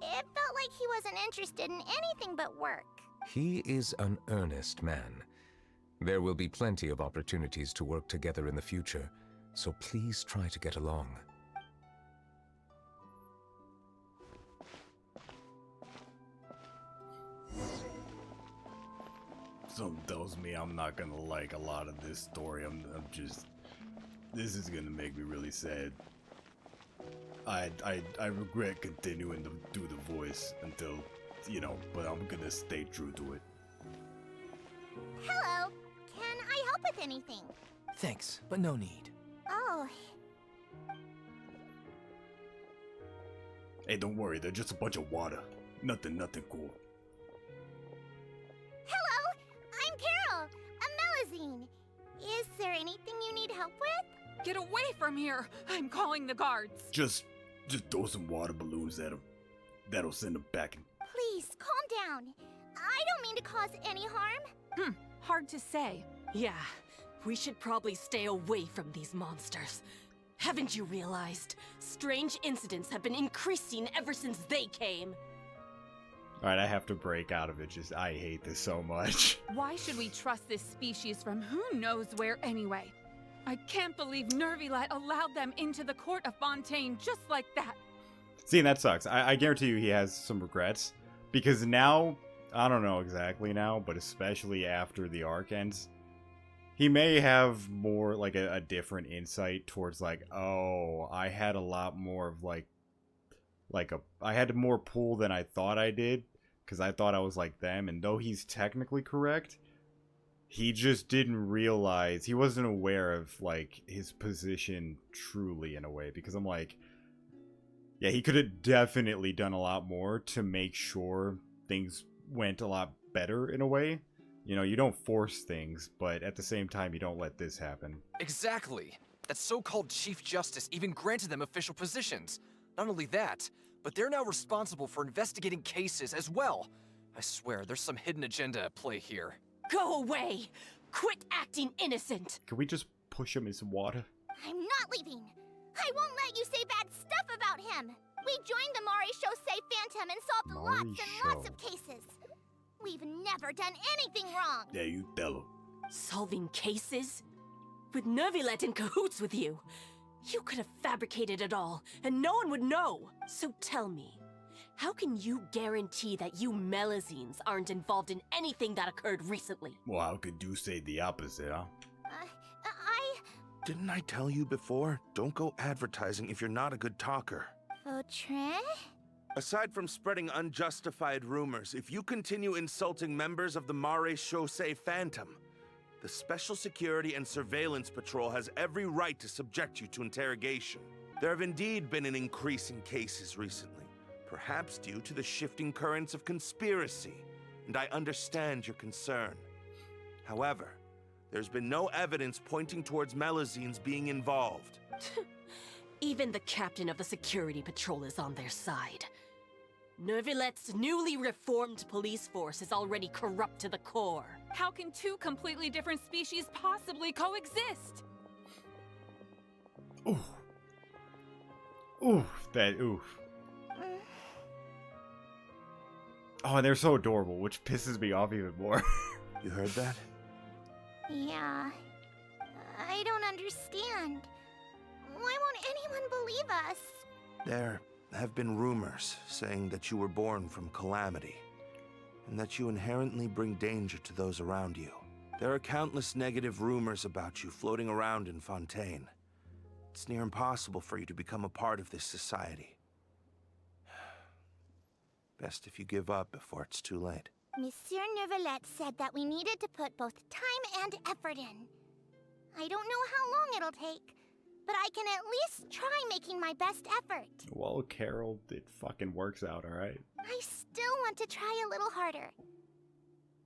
It felt like he wasn't interested in anything but work. He is an earnest man. There will be plenty of opportunities to work together in the future, so please try to get along. Something tells me I'm not gonna like a lot of this story. I'm just... This is gonna make me really sad. I regret continuing to do the voice until, you know, but I'm gonna stay true to it. Hello. Can I help with anything? Thanks, but no need. Oh, Hey, don't worry, they're just a bunch of water. Nothing cool. hello. I'm Carol, a Melazine. Is there anything you need help with? Get away from here! I'm calling the guards. Just throw some water balloons at them. That'll send them packing. Please, calm down. I don't mean to cause any harm. Hard to say. Yeah, we should probably stay away from these monsters. Haven't you realized? Strange incidents have been increasing ever since they came. Alright, I have to break out of it. Just, I hate this so much. Why should we trust this species from who knows where anyway? I can't believe Neuvillette allowed them into the court of Fontaine just like that. See, and that sucks. I guarantee you he has some regrets. Because now, I don't know exactly now, but especially after the arc ends, he may have more, like, a different insight towards, like, oh, I had a lot more of, I had more pull than I thought I did, because I thought I was like them, and though he's technically correct, he just didn't realize, he wasn't aware of, like, his position truly, in a way, because I'm like, yeah, he could have definitely done a lot more to make sure things went a lot better, in a way. You know, you don't force things, but at the same time, you don't let this happen. Exactly. That so-called Chief Justice even granted them official positions. Not only that, but they're now responsible for investigating cases as well. I swear, there's some hidden agenda at play here. Go away! Quit acting innocent! Can we just push him in some water? I'm not leaving. I won't let you say bad stuff about him. We joined the Mari Chaussee Phantom and solved lots and lots of cases. We've never done anything wrong. Yeah, you tell him. Solving cases? With Neuvillette in cahoots with you? You could have fabricated it all, and no one would know. So tell me, how can you guarantee that you Melazines aren't involved in anything that occurred recently? Well, how could you say the opposite, huh? Didn't I tell you before? Don't go advertising if you're not a good talker. Vautrin? Aside from spreading unjustified rumors, if you continue insulting members of the Mare Chaussee Phantom, the Special Security and Surveillance Patrol has every right to subject you to interrogation. There have indeed been an increase in cases recently, perhaps due to the shifting currents of conspiracy, and I understand your concern. However, there's been no evidence pointing towards Melazines being involved. Even the captain of the security patrol is on their side. Neuvillette's newly reformed police force is already corrupt to the core. How can two completely different species possibly coexist? Oof. Oof. Oof. Oh, and they're so adorable, which pisses me off even more. You heard that? Yeah. I don't understand. Why won't anyone believe us? There have been rumors saying that you were born from calamity, and that you inherently bring danger to those around you. There are countless negative rumors about you floating around in Fontaine. It's near impossible for you to become a part of this society. Best if you give up before it's too late. Monsieur Neuvillette said that we needed to put both time and effort in. I don't know how long it'll take, but I can at least try making my best effort. Well, Carol, it fucking works out, alright? I still want to try a little harder.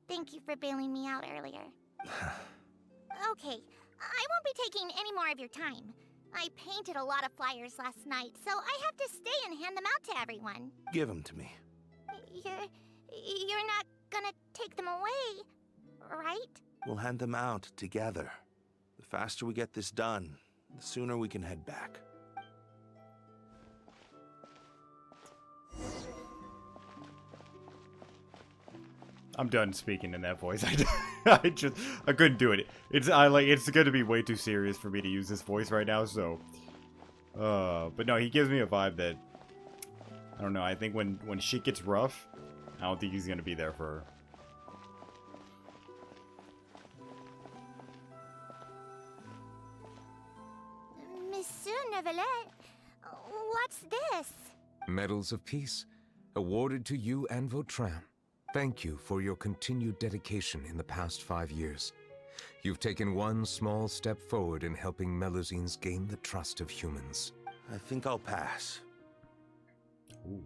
Thank you for bailing me out earlier. Okay, I won't be taking any more of your time. I painted a lot of flyers last night, so I have to stay and hand them out to everyone. Give them to me. You're not gonna take them away, right? We'll hand them out together. The faster we get this done, the sooner we can head back. I'm done speaking in that voice. I couldn't do it. It's gonna be way too serious for me to use this voice right now. So, but no, he gives me a vibe that I don't know. I think when shit gets rough, I don't think he's gonna be there for her. Monsieur Neuvillette, what's this? Medals of Peace, awarded to you and Vautrin. Thank you for your continued dedication in the past 5 years. You've taken one small step forward in helping Melusines gain the trust of humans. I think I'll pass. Ooh,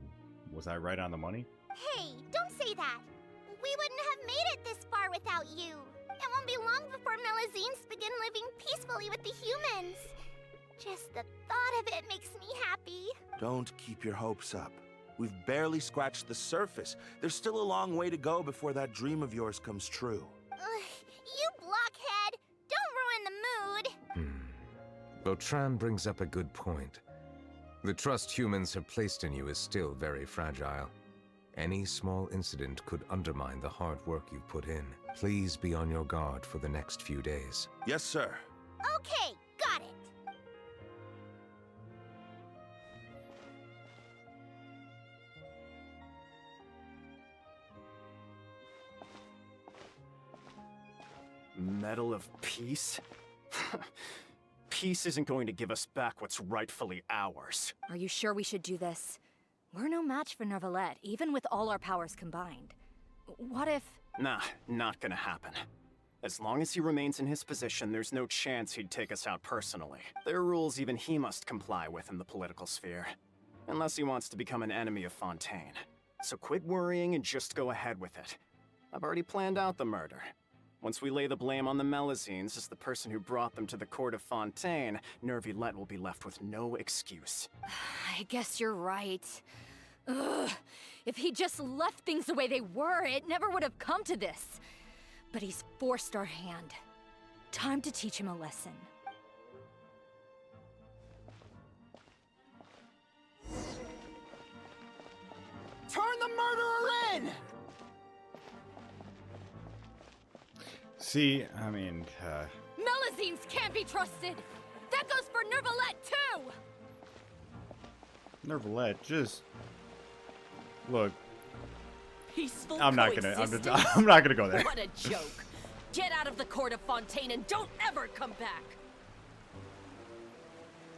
was I right on the money? Hey, don't say that. We wouldn't have made it this far without you. It won't be long before Melusines begin living peacefully with the humans. Just the thought of it makes me happy. Don't keep your hopes up. We've barely scratched the surface. There's still a long way to go before that dream of yours comes true. You blockhead! Don't ruin the mood! Vautrin brings up a good point. The trust humans have placed in you is still very fragile. Any small incident could undermine the hard work you've put in. Please be on your guard for the next few days. Yes, sir. Okay, got it. Medal of Peace? Peace isn't going to give us back what's rightfully ours. Are you sure we should do this? We're no match for Neuvillette, even with all our powers combined. What if... Nah, not gonna happen. As long as he remains in his position, there's no chance he'd take us out personally. There are rules even he must comply with in the political sphere. Unless he wants to become an enemy of Fontaine. So quit worrying and just go ahead with it. I've already planned out the murder. Once we lay the blame on the Melusines as the person who brought them to the court of Fontaine, Neuvillette will be left with no excuse. I guess you're right. Ugh. If he just left things the way they were, it never would have come to this. But he's forced our hand. Time to teach him a lesson. Turn the murderer in! See, I mean, Melusines can't be trusted! That goes for Neuvillette, too! Neuvillette, just... Look, Peaceful I'm not gonna go there. What a joke. Get out of the court of Fontaine and don't ever come back.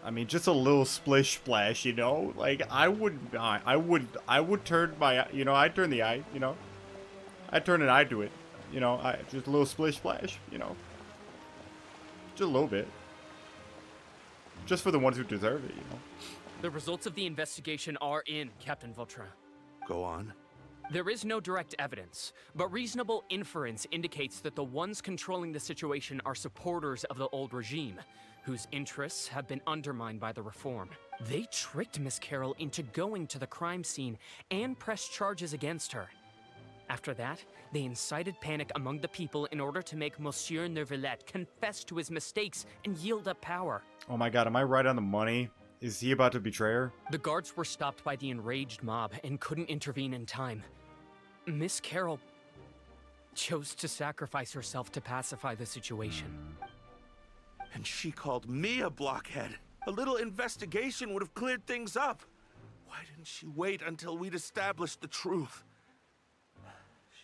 I mean, just a little splish splash, you know? Like, I would turn my, you know, I'd turn the eye, you know? I'd turn an eye to it, you know? Just a little splish splash, you know? Just a little bit. Just for the ones who deserve it, you know? The results of the investigation are in, Captain Vautrin. Go on. There is no direct evidence, but reasonable inference indicates that the ones controlling the situation are supporters of the old regime, whose interests have been undermined by the reform. They tricked Miss Carroll into going to the crime scene and pressed charges against her. After that, they incited panic among the people in order to make Monsieur Neuvillette confess to his mistakes and yield up power. Oh my god, am I right on the money? Is he about to betray her? The guards were stopped by the enraged mob and couldn't intervene in time. Miss Carroll chose to sacrifice herself to pacify the situation. And she called me a blockhead. A little investigation would have cleared things up. Why didn't she wait until we'd established the truth?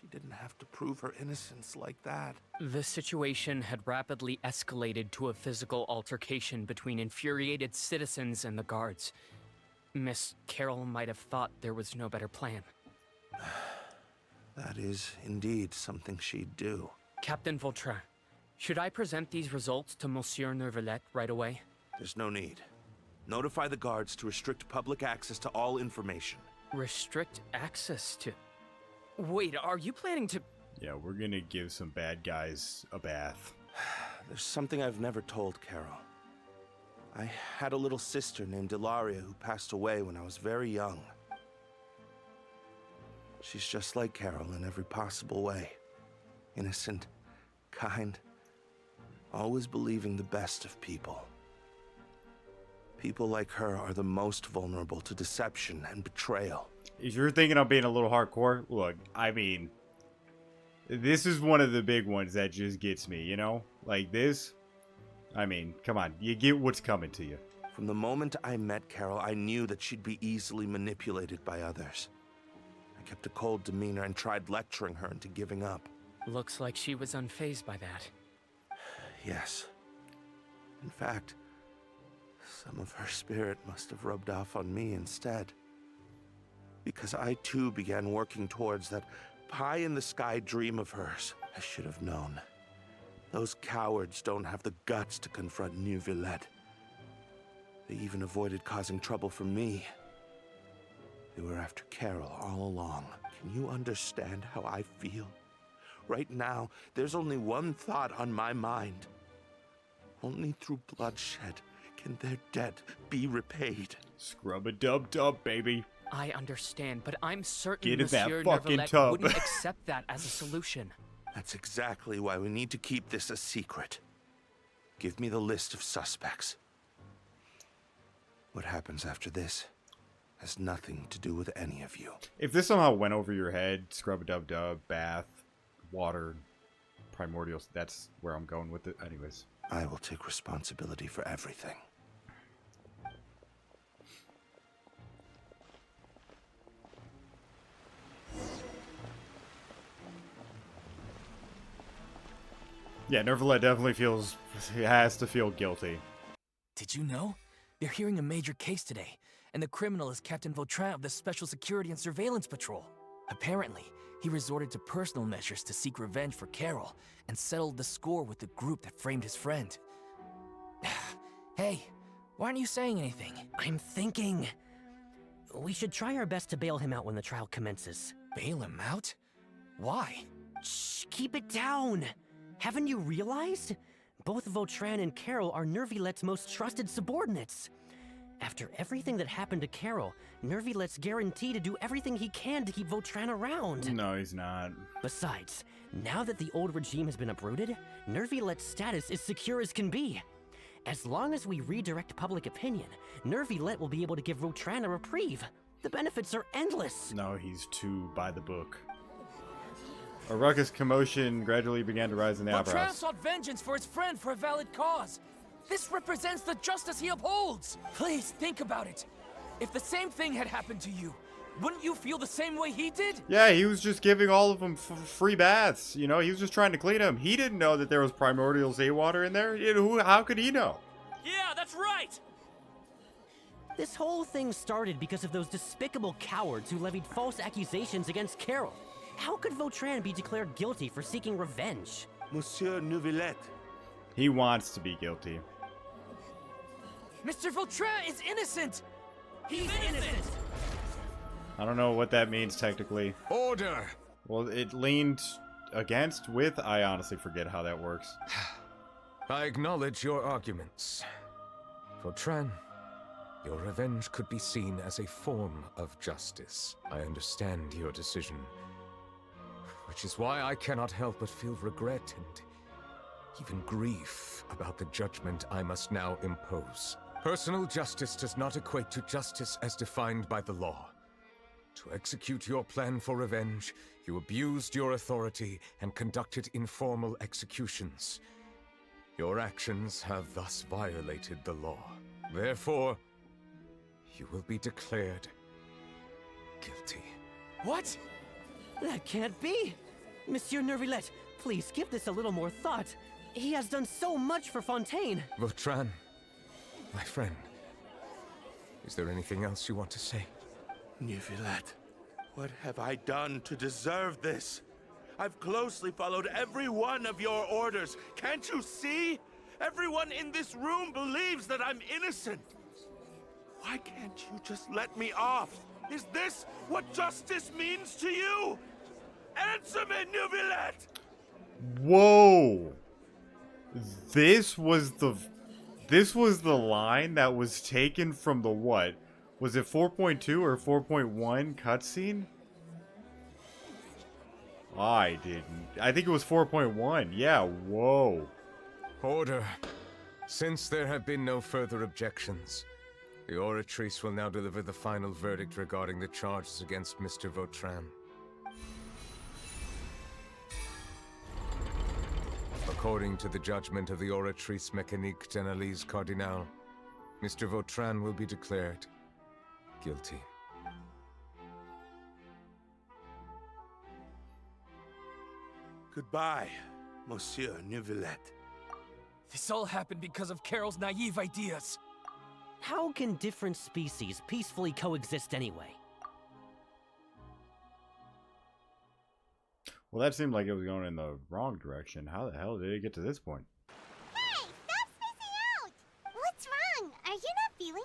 She didn't have to prove her innocence like that. The situation had rapidly escalated to a physical altercation between infuriated citizens and the guards. Miss Carroll might have thought there was no better plan. That is indeed something she'd do. Captain Vautrin, should I present these results to Monsieur Neuvillette right away? There's no need. Notify the guards to restrict public access to all information. Restrict access to... Wait, are you planning to... Yeah, we're gonna give some bad guys a bath. There's something I've never told Carol. I had a little sister named Ilaria who passed away when I was very young. She's just like Carol in every possible way. Innocent, kind, always believing the best of people. People like her are the most vulnerable to deception and betrayal. If you're thinking of being a little hardcore, look, I mean, This is one of the big ones that just gets me, you know? Like this. I mean, come on. You get what's coming to you. From the moment I met Carol, I knew that she'd be easily manipulated by others. I kept a cold demeanor and tried lecturing her into giving up. Looks like she was unfazed by that. Yes. In fact, some of her spirit must have rubbed off on me instead. Because I too began working towards that pie-in-the-sky dream of hers. I should have known. Those cowards don't have the guts to confront Neuvillette. They even avoided causing trouble for me. They were after Carol all along. Can you understand how I feel? Right now, there's only one thought on my mind. Only through bloodshed can their debt be repaid. Scrub-a-dub-dub, baby. I understand, but I'm certain Get in that Monsieur fucking Neuvillette tub. wouldn't accept that as a solution. That's exactly why we need to keep this a secret. Give me the list of suspects. What happens after this has nothing to do with any of you. If this somehow went over your head, scrub-a-dub-dub, bath, water, primordials, that's where I'm going with it. Anyways. I will take responsibility for everything. Yeah, Neuvillette definitely feels... He has to feel guilty. Did you know? They're hearing a major case today, and the criminal is Captain Vautrin of the Special Security and Surveillance Patrol. Apparently, he resorted to personal measures to seek revenge for Carol, and settled the score with the group that framed his friend. Hey, why aren't you saying anything? I'm thinking... we should try our best to bail him out when the trial commences. Bail him out? Why? Shh, keep it down! Haven't you realized? Both Vautrin and Carol are Neuvillette's most trusted subordinates. After everything that happened to Carol, Neuvillette's guaranteed to do everything he can to keep Vautrin around. No, he's not. Besides, now that the old regime has been uprooted, Neuvillette's status is secure as can be. As long as we redirect public opinion, Neuvillette will be able to give Vautrin a reprieve. The benefits are endless. No, he's too by the book. A ruckus commotion gradually began to rise in the Vautrin eyebrows. sought vengeance for his friend for a valid cause. This represents the justice he upholds. Please think about it. If the same thing had happened to you, wouldn't you feel the same way he did? Yeah, he was just giving all of them free baths. You know, he was just trying to clean them. He didn't know that there was primordial seawater in there. You know, how could he know? Yeah, that's right. This whole thing started because of those despicable cowards who levied false accusations against Carol. How could Vautrin be declared guilty for seeking revenge? Monsieur Neuvillette. He wants to be guilty. Mr. Vautrin is innocent. He's innocent. I don't know what that means technically. Order! Well, it leaned against, with, I honestly forget how that works. I acknowledge your arguments. Vautrin, your revenge could be seen as a form of justice. I understand your decision, which is why I cannot help but feel regret and even grief about the judgment I must now impose. Personal justice does not equate to justice as defined by the law. To execute your plan for revenge, you abused your authority and conducted informal executions. Your actions have thus violated the law. Therefore, you will be declared guilty. What? That can't be! Monsieur Neuvillette, please give this a little more thought. He has done so much for Fontaine. Vautrin, my friend, is there anything else you want to say? Neuvillette, what have I done to deserve this? I've closely followed every one of your orders. Can't you see? Everyone in this room believes that I'm innocent. Why can't you just let me off? Is this what justice means to you? Answer me, Neuvillette! Whoa! This was the line that was taken from the what? Was it 4.2 or 4.1 cutscene? I didn't. I think it was 4.1. Yeah, whoa. Order. Since there have been no further objections, the Oratrice will now deliver the final verdict regarding the charges against Mr. Vautrin. According to the judgment of the Oratrice Mécanique d'Analyse Cardinal, Mr. Vautrin will be declared guilty. Goodbye, Monsieur Neuvillette. This all happened because of Carol's naive ideas. How can different species peacefully coexist anyway? Well, that seemed like it was going in the wrong direction. How the hell did it get to this point? Hey, stop spacing out! What's wrong? Are you not feeling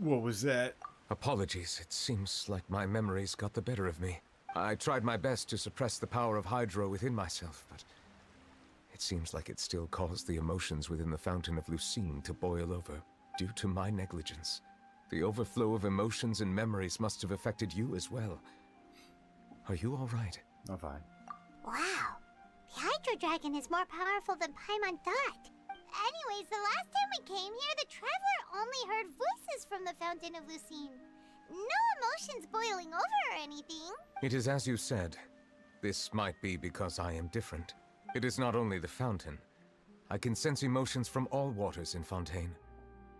well? What was that? Apologies, it seems like my memories got the better of me. I tried my best to suppress the power of Hydro within myself, but it seems like it still caused the emotions within the Fountain of Lucine to boil over, due to my negligence. The overflow of emotions and memories must have affected you as well. Are you all right? I'm fine. Wow. The Hydro Dragon is more powerful than Paimon thought. Anyways, the last time we came here, the Traveler only heard voices from the Fountain of Lucine. No emotions boiling over or anything. It is as you said. This might be because I am different. It is not only the fountain. I can sense emotions from all waters in Fontaine.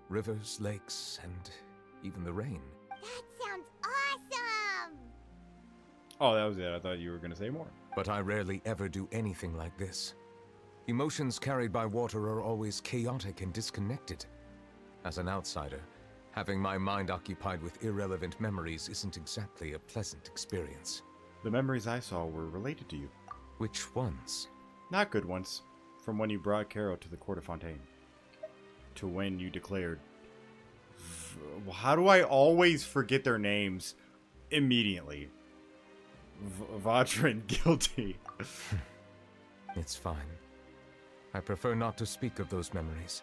Rivers, lakes, and even the rain. That sounds awesome! Oh, that was it. I thought you were going to say more. But I rarely ever do anything like this. Emotions carried by water are always chaotic and disconnected. As an outsider, having my mind occupied with irrelevant memories isn't exactly a pleasant experience. The memories I saw were related to you. Which ones? Not good ones. From when you brought Carol to the Court of Fontaine. To when you declared... How do I always forget their names immediately? Vautrin guilty. It's fine. I prefer not to speak of those memories.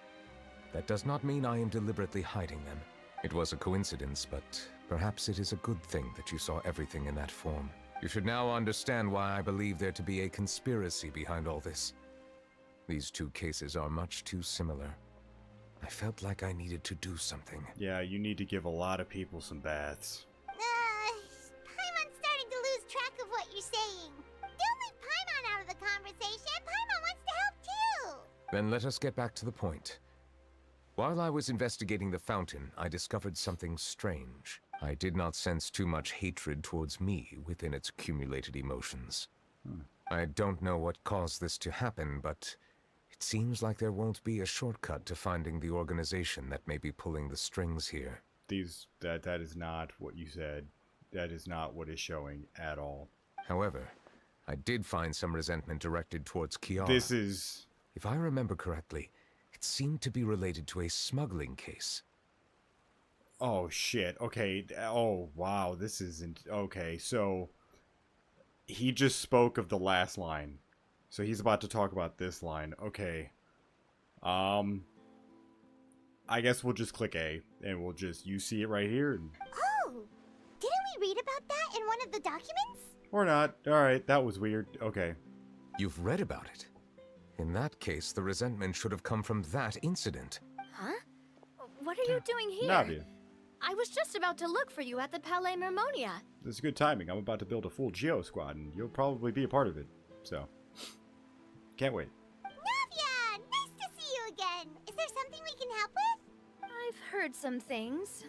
That does not mean I am deliberately hiding them. It was a coincidence, but perhaps it is a good thing that you saw everything in that form. You should now understand why I believe there to be a conspiracy behind all this. These two cases are much too similar. I felt like I needed to do something. Yeah, you need to give a lot of people some baths. Paimon's starting to lose track of what you're saying. Don't leave Paimon out of the conversation. Paimon wants to help too. Then let us get back to the point. While I was investigating the fountain, I discovered something strange. I did not sense too much hatred towards me within its accumulated emotions. I don't know what caused this to happen, but it seems like there won't be a shortcut to finding the organization that may be pulling the strings here. That is not what you said. That is not what is showing at all. However, I did find some resentment directed towards Kiara. This is... If I remember correctly, it seemed to be related to a smuggling case. Oh, shit. Okay. Oh, wow. This isn't... Okay, so... He just spoke of the last line. So he's about to talk about this line. Okay. I guess we'll just click A. And we'll just... You see it right here. And... Oh! Didn't we read about that in one of the documents? Or not. Alright, that was weird. Okay. You've read about it. In that case, the resentment should have come from that incident. Huh? What are you doing here? Navia. I was just about to look for you at the Palais Mermonia. This is good timing. I'm about to build a full Geo squad, and you'll probably be a part of it. So, can't wait. Navia! Nice to see you again! Is there something we can help with? I've heard some things,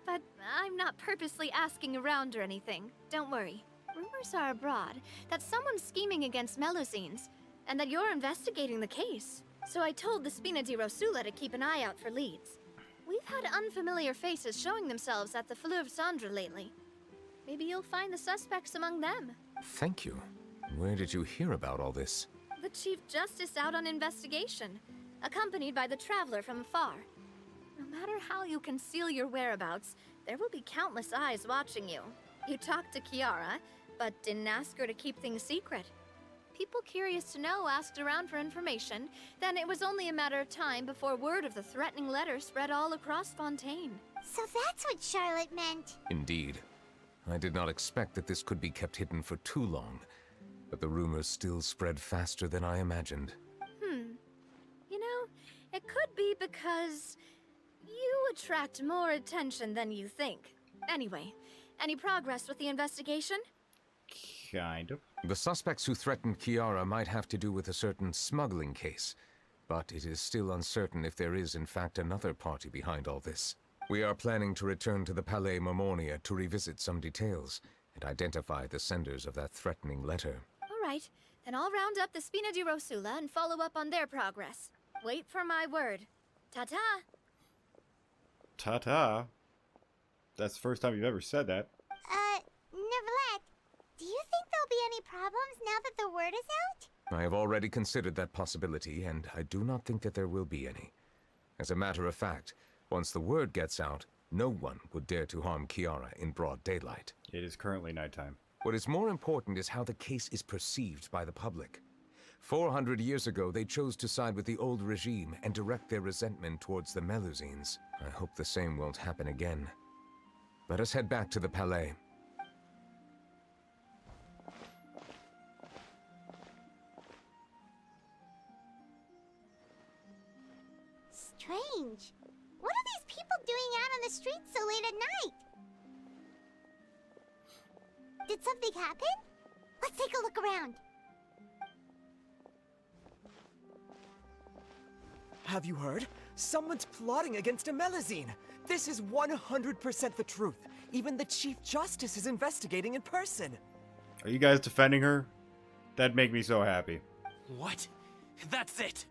but I'm not purposely asking around or anything. Don't worry. Rumors are abroad that someone's scheming against Melusines, and that you're investigating the case. So I told the Spina di Rosula to keep an eye out for leads. We've had unfamiliar faces showing themselves at the Fleuve Cendre lately. Maybe you'll find the suspects among them. Thank you. Where did you hear about all this? The Chief Justice out on investigation, accompanied by the Traveler from afar. No matter how you conceal your whereabouts, there will be countless eyes watching you. You talked to Kiara, but didn't ask her to keep things secret. People curious to know asked around for information, then it was only a matter of time before word of the threatening letter spread all across Fontaine. So that's what Charlotte meant. Indeed. I did not expect that this could be kept hidden for too long, but the rumors still spread faster than I imagined. You know, it could be because you attract more attention than you think. Anyway, any progress with the investigation? Kind of. The suspects who threatened Kiara might have to do with a certain smuggling case, but it is still uncertain if there is in fact another party behind all this. We are planning to return to the Palais Mermonia to revisit some details and identify the senders of that threatening letter. All right, then I'll round up the Spina di Rosula and follow up on their progress. Wait for my word. Ta-ta! Ta-ta? That's the first time you've ever said that. Neuvillette, do you think there'll be any problems now that the word is out? I have already considered that possibility, and I do not think that there will be any. As a matter of fact, once the word gets out, no one would dare to harm Kiara in broad daylight. It is currently nighttime. What is more important is how the case is perceived by the public. 400 years ago, they chose to side with the old regime and direct their resentment towards the Melusines. I hope the same won't happen again. Let us head back to the Palais. Strange. What are these people doing out on the streets so late at night? Did something happen? Let's take a look around. Have you heard? Someone's plotting against a Melusine. This is 100% the truth. Even the Chief Justice is investigating in person. Are you guys defending her? That'd make me so happy. What? That's it?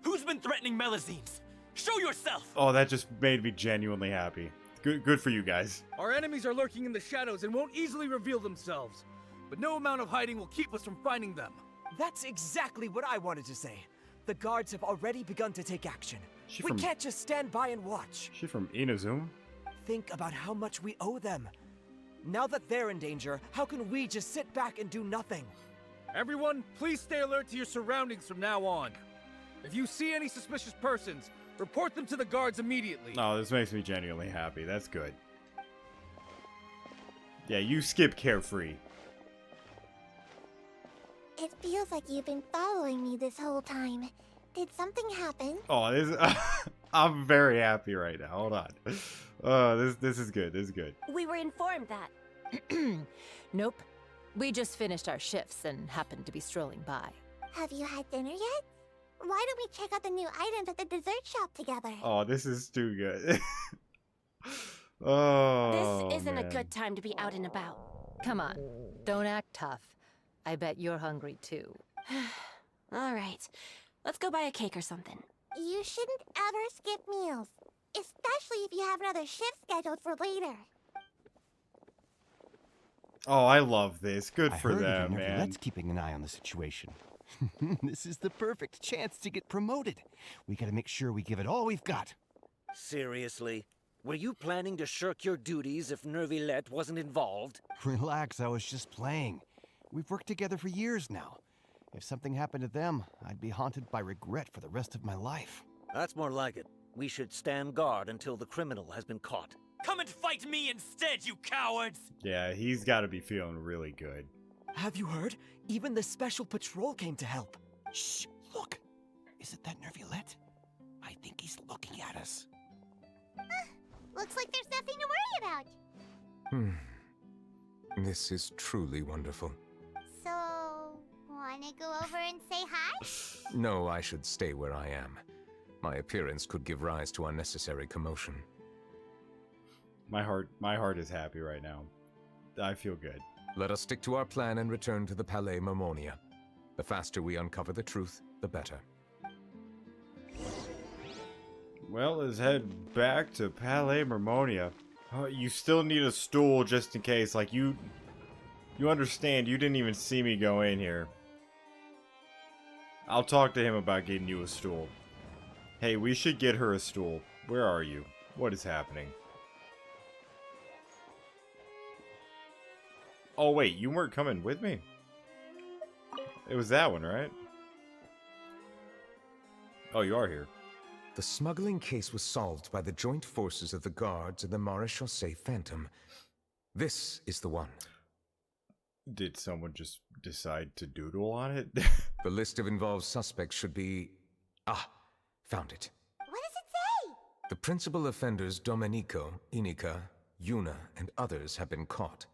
Who's been threatening Melusines? Show yourself! Oh, that just made me genuinely happy. Good for you guys. Our enemies are lurking in the shadows and won't easily reveal themselves. But no amount of hiding will keep us from finding them. That's exactly what I wanted to say. The guards have already begun to take action. We can't just stand by and watch. She from Inazuma? Think about how much we owe them. Now that they're in danger, how can we just sit back and do nothing? Everyone, please stay alert to your surroundings from now on. If you see any suspicious persons, report them to the guards immediately. Oh, this makes me genuinely happy. That's good. Yeah, you skip Carefree. It feels like you've been following me this whole time. Did something happen? Oh, this I'm very happy right now. Hold on. This is good. This is good. We were informed that. Nope. We just finished our shifts and happened to be strolling by. Have you had dinner yet? Why don't we check out the new items at the dessert shop together? Oh, this is too good. Oh, this isn't man. a good time to be out and about. Come on, don't act tough. I bet you're hungry too. All right, let's go buy a cake or something. You shouldn't ever skip meals, especially if you have another shift scheduled for later. Oh, I love this. Good I for heard them, that man. Let's keeping an eye on the situation. This is the perfect chance to get promoted. We gotta make sure we give it all we've got. Seriously? Were you planning to shirk your duties if Neuvillette wasn't involved? Relax, I was just playing. We've worked together for years now. If something happened to them, I'd be haunted by regret for the rest of my life. That's more like it. We should stand guard until the criminal has been caught. Come and fight me instead, you cowards! Yeah, he's got to be feeling really good. Have you heard? Even the special patrol came to help. Shh, look. Isn't that Neuvillette? I think he's looking at us. Looks like there's nothing to worry about. This is truly wonderful. So, wanna go over and say hi? No, I should stay where I am. My appearance could give rise to unnecessary commotion. My heart is happy right now. I feel good. Let us stick to our plan and return to the Palais Mermonia. The faster we uncover the truth, the better. Well, let's head back to Palais Mermonia. You still need a stool just in case. Like, you understand, you didn't even see me go in here. I'll talk to him about getting you a stool. Hey, we should get her a stool. Where are you? What is happening? Oh, wait, you weren't coming with me? It was that one, right? Oh, you are here. The smuggling case was solved by the joint forces of the guards and the Maréchaussée Phantom. This is the one. Did someone just decide to doodle on it? The list of involved suspects should be... Ah, found it. What does it say? The principal offenders Domenico, Inica, Yuna, and others have been caught.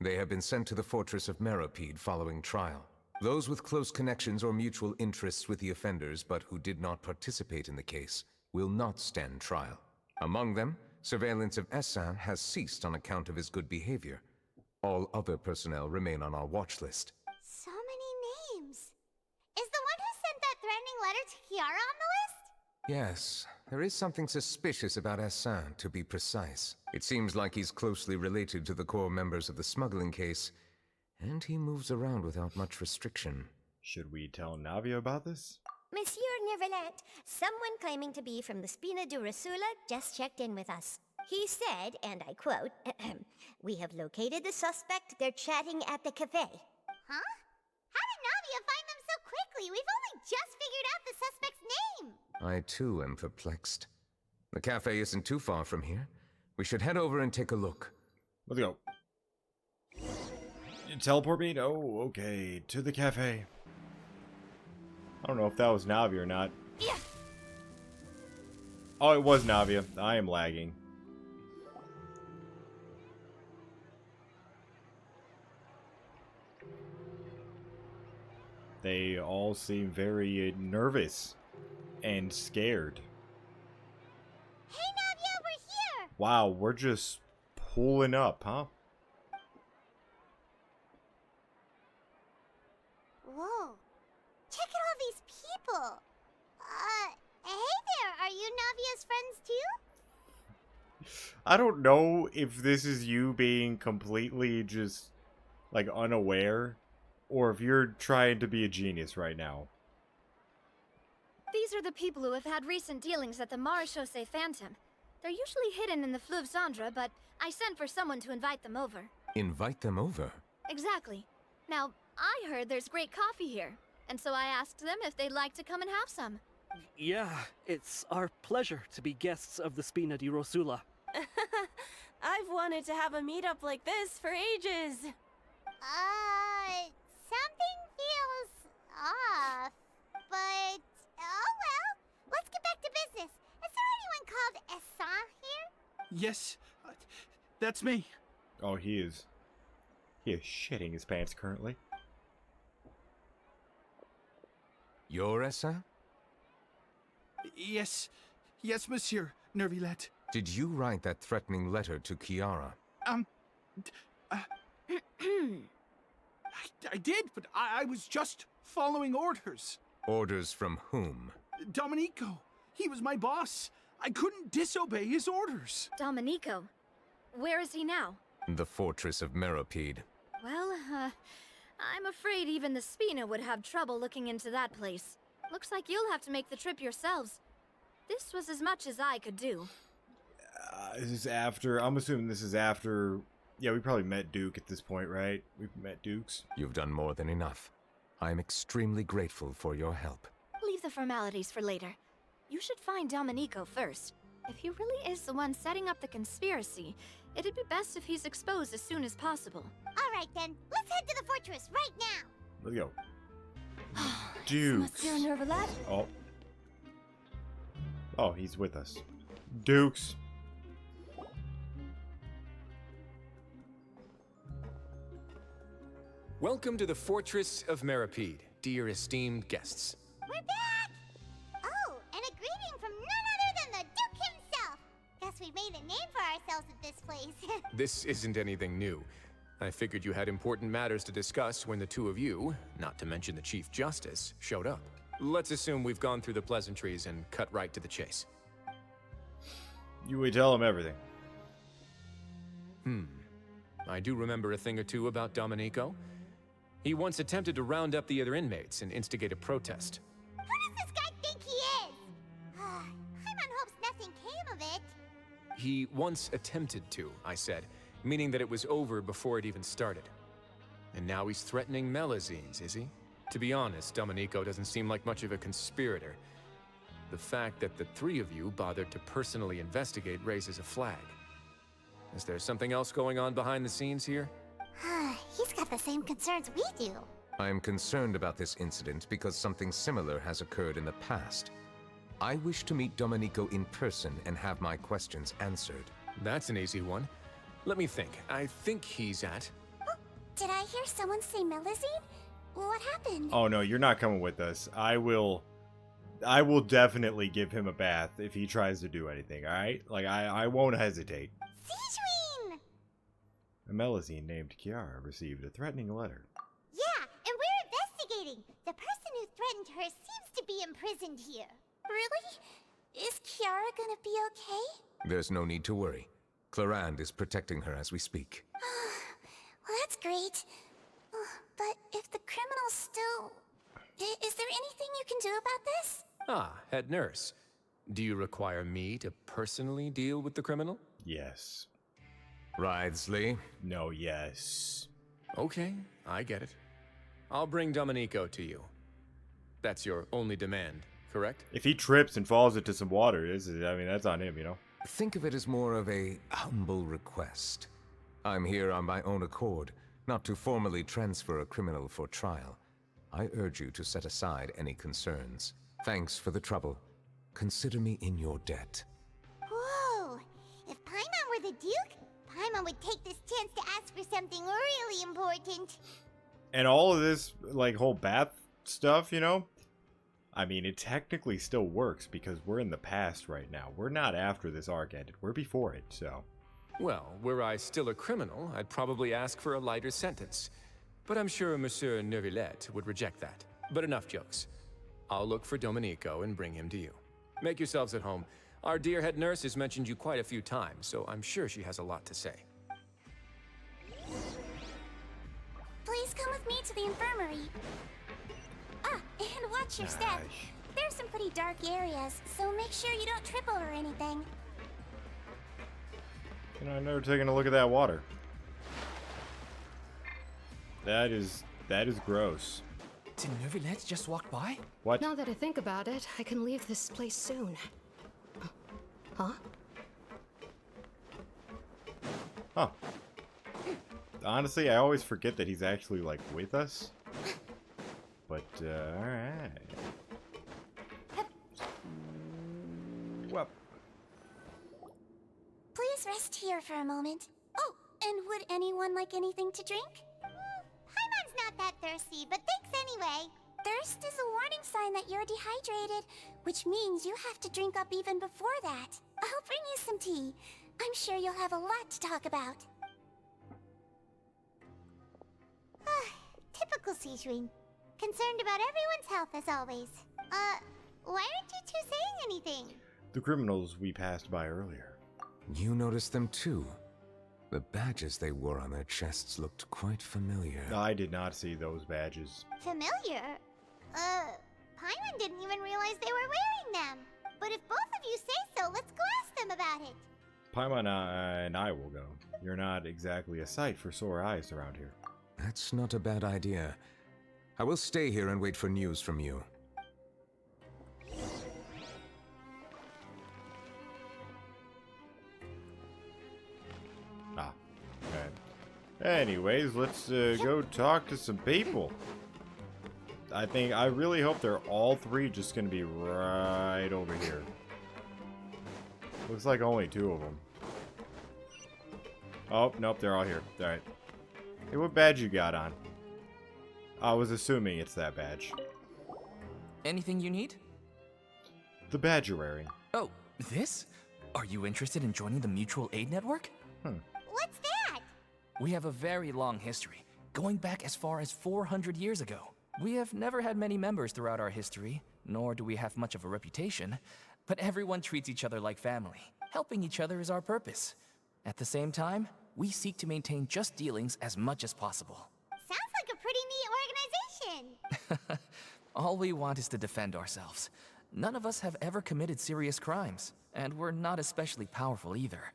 They have been sent to the fortress of Meropide following trial. Those with close connections or mutual interests with the offenders but who did not participate in the case will not stand trial. Among them, surveillance of Essin has ceased on account of his good behavior. All other personnel remain on our watch list. So many names. Is the one who sent that threatening letter to Kiara on the list? Yes, there is something suspicious about Essin, to be precise. It seems like he's closely related to the core members of the smuggling case, and he moves around without much restriction. Should we tell Navia about this? Monsieur Neuvillette, someone claiming to be from the Spina di Rosula just checked in with us. He said, and I quote, "We have located the suspect. They're chatting at the cafe." Huh? How did Navia find them so quickly? We've only just figured out the suspect's name. I too am perplexed. The cafe isn't too far from here. We should head over and take a look. Let's go. You teleport me? Oh, okay. To the cafe. I don't know if that was Navia or not. Yeah. Oh, it was Navia. I am lagging. They all seem very nervous and scared. Hey, Navia, we're here! Wow, we're just pulling up, huh? Whoa. Check out all these people. Hey there, are you Navia's friends too? I don't know if this is you being completely just, like, unaware, or if you're trying to be a genius right now. These are the people who have had recent dealings at the Marechaussee Phantom. They're usually hidden in the Fleuve Cendre, but I sent for someone to invite them over. Invite them over? Exactly. Now, I heard there's great coffee here, and so I asked them if they'd like to come and have some. Yeah, it's our pleasure to be guests of the Spina di Rosula. I've wanted to have a meetup like this for ages. Something feels off, but oh well. Let's get back to business. Is there anyone called Essin here? Yes, that's me. Oh, he is shitting his pants currently. You're Essin? Yes, Monsieur Neuvillette. Did you write that threatening letter to Kiara? I did, but I was just following orders. Orders from whom? Domenico. He was my boss. I couldn't disobey his orders. Domenico? Where is he now? The fortress of Meropide. Well, I'm afraid even the Spina would have trouble looking into that place. Looks like you'll have to make the trip yourselves. This was as much as I could do. This is after, I'm assuming this is after, yeah, we probably met Duke at this point, right? We've met Dukes. You've done more than enough. I am extremely grateful for your help. Leave the formalities for later. You should find Domenico first. If he really is the one setting up the conspiracy, it'd be best if he's exposed as soon as possible. Alright then, let's head to the fortress right now. Let's go. Dukes. Monsieur Neuvillette? Oh. Oh, he's with us. Dukes. Welcome to the Fortress of Meropide, dear esteemed guests. We're back! Oh, and a greeting from none other than the Duke himself! Guess we made a name for ourselves at this place. This isn't anything new. I figured you had important matters to discuss when the two of you, not to mention the Chief Justice, showed up. Let's assume we've gone through the pleasantries and cut right to the chase. You would tell him everything. I do remember a thing or two about Domenico. He once attempted to round up the other inmates and instigate a protest. Who does this guy think he is? Paimon hopes nothing came of it. He once attempted to, I said, meaning that it was over before it even started. And now he's threatening Melazines, is he? To be honest, Domenico doesn't seem like much of a conspirator. The fact that the three of you bothered to personally investigate raises a flag. Is there something else going on behind the scenes here? He's got the same concerns we do. I am concerned about this incident because something similar has occurred in the past. I wish to meet Domenico in person and have my questions answered. That's an easy one. Let me think. I think he's at... Oh, Did I hear someone say Melusine? What happened? Oh no, you're not coming with us. I will definitely give him a bath if he tries to do anything, alright? Like, I won't hesitate. Sejuine! A Melusine named Kiara received a threatening letter. Yeah, and we're investigating. The person who threatened her seems to be imprisoned here. Really? Is Kiara gonna be okay? There's no need to worry. Clarande is protecting her as we speak. Well, that's great. But if the criminal's still... Is there anything you can do about this? Ah, head nurse. Do you require me to personally deal with the criminal? Yes. Wriothesley? No, yes. Okay, I get it. I'll bring Domenico to you. That's your only demand, correct? If he trips and falls into some water, that's on him, you know? Think of it as more of a humble request. I'm here on my own accord, not to formally transfer a criminal for trial. I urge you to set aside any concerns. Thanks for the trouble. Consider me in your debt. Whoa! If Paimon were the Duke, Paimon would take this chance to ask for something really important. And all of this, like, whole bath stuff, you know? I mean, it technically still works because we're in the past right now. We're not after this arc ended. We're before it, so... Well, were I still a criminal, I'd probably ask for a lighter sentence. But I'm sure Monsieur Neuvillette would reject that. But enough jokes. I'll look for Domenico and bring him to you. Make yourselves at home. Our dear head nurse has mentioned you quite a few times, so I'm sure she has a lot to say. Please come with me to the infirmary. And watch your step. There's some pretty dark areas, so make sure you don't trip over anything. You know, I've never taken a look at that water. That is gross. Did Neuvillette just walk by? What? Now that I think about it, I can leave this place soon. Huh? Huh. Honestly, I always forget that he's actually, like, with us. But, alright. Well. Please rest here for a moment. Oh, and would anyone like anything to drink? Paimon's not that thirsty, but thanks anyway. Thirst is a warning sign that you're dehydrated, which means you have to drink up even before that. I'll bring you some tea. I'm sure you'll have a lot to talk about. Typical Sejuine. Concerned about everyone's health as always. Why aren't you two saying anything? The criminals we passed by earlier. You noticed them too. The badges they wore on their chests looked quite familiar. I did not see those badges. Familiar? Paimon didn't even realize they were wearing them. But if both of you say so, let's go ask them about it. Paimon and I will go. You're not exactly a sight for sore eyes around here. That's not a bad idea. I will stay here and wait for news from you. Okay. Anyways, let's go talk to some people. I really hope they're all three just gonna be right over here. Looks like only two of them. Oh, nope, they're all here. Alright. Hey, what badge you got on? I was assuming it's that badge. Anything you need? The badge you're wearing. Oh, this? Are you interested in joining the Mutual Aid Network? What's that? We have a very long history, going back as far as 400 years ago. We have never had many members throughout our history, nor do we have much of a reputation, but everyone treats each other like family. Helping each other is our purpose. At the same time, we seek to maintain just dealings as much as possible. Sounds like a pretty neat organization. All we want is to defend ourselves. None of us have ever committed serious crimes, and we're not especially powerful either.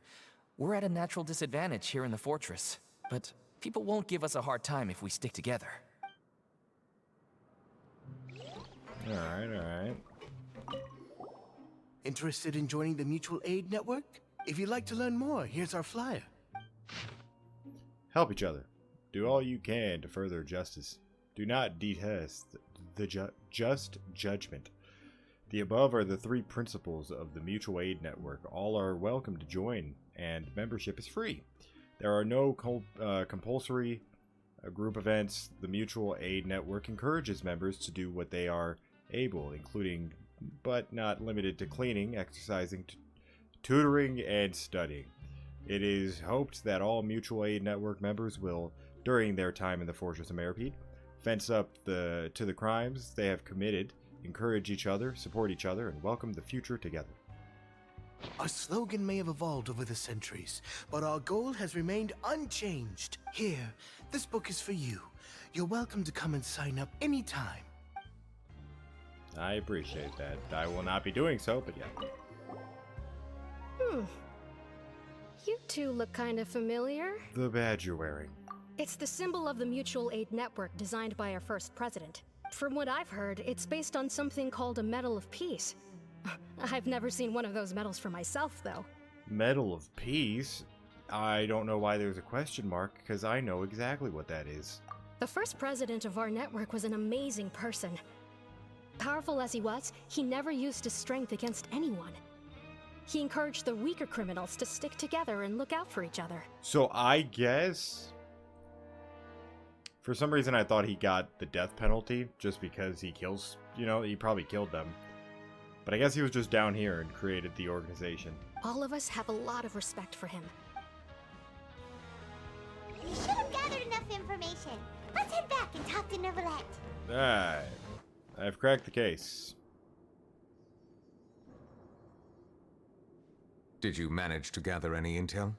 We're at a natural disadvantage here in the fortress, but people won't give us a hard time if we stick together. Alright. Interested in joining the Mutual Aid Network? If you'd like to learn more, here's our flyer. Help each other. Do all you can to further justice. Do not detest the just judgment. The above are the 3 principles of the Mutual Aid Network. All are welcome to join, and membership is free. There are no compulsory A group events, the Mutual Aid Network encourages members to do what they are able, including but not limited to cleaning, exercising, tutoring, and studying. It is hoped that all Mutual Aid Network members will, during their time in the Fortress of Meripede, fence up to the crimes they have committed, encourage each other, support each other, and welcome the future together. Our slogan may have evolved over the centuries, but our goal has remained unchanged. Here, this book is for you. You're welcome to come and sign up anytime. I appreciate that. I will not be doing so, but yeah. You two look kind of familiar. The badge you're wearing. It's the symbol of the Mutual Aid Network designed by our first president. From what I've heard, it's based on something called a Medal of Peace. I've never seen one of those medals for myself, though. Medal of Peace? I don't know why there's a question mark, because I know exactly what that is. The first president of our network was an amazing person. Powerful as he was, he never used his strength against anyone. He encouraged the weaker criminals to stick together and look out for each other. So I guess... For some reason I thought he got the death penalty just because he kills... he probably killed them. But I guess he was just down here and created the organization. All of us have a lot of respect for him. You should have gathered enough information. Let's head back and talk to Neuvillette. Alright. I've cracked the case. Did you manage to gather any intel?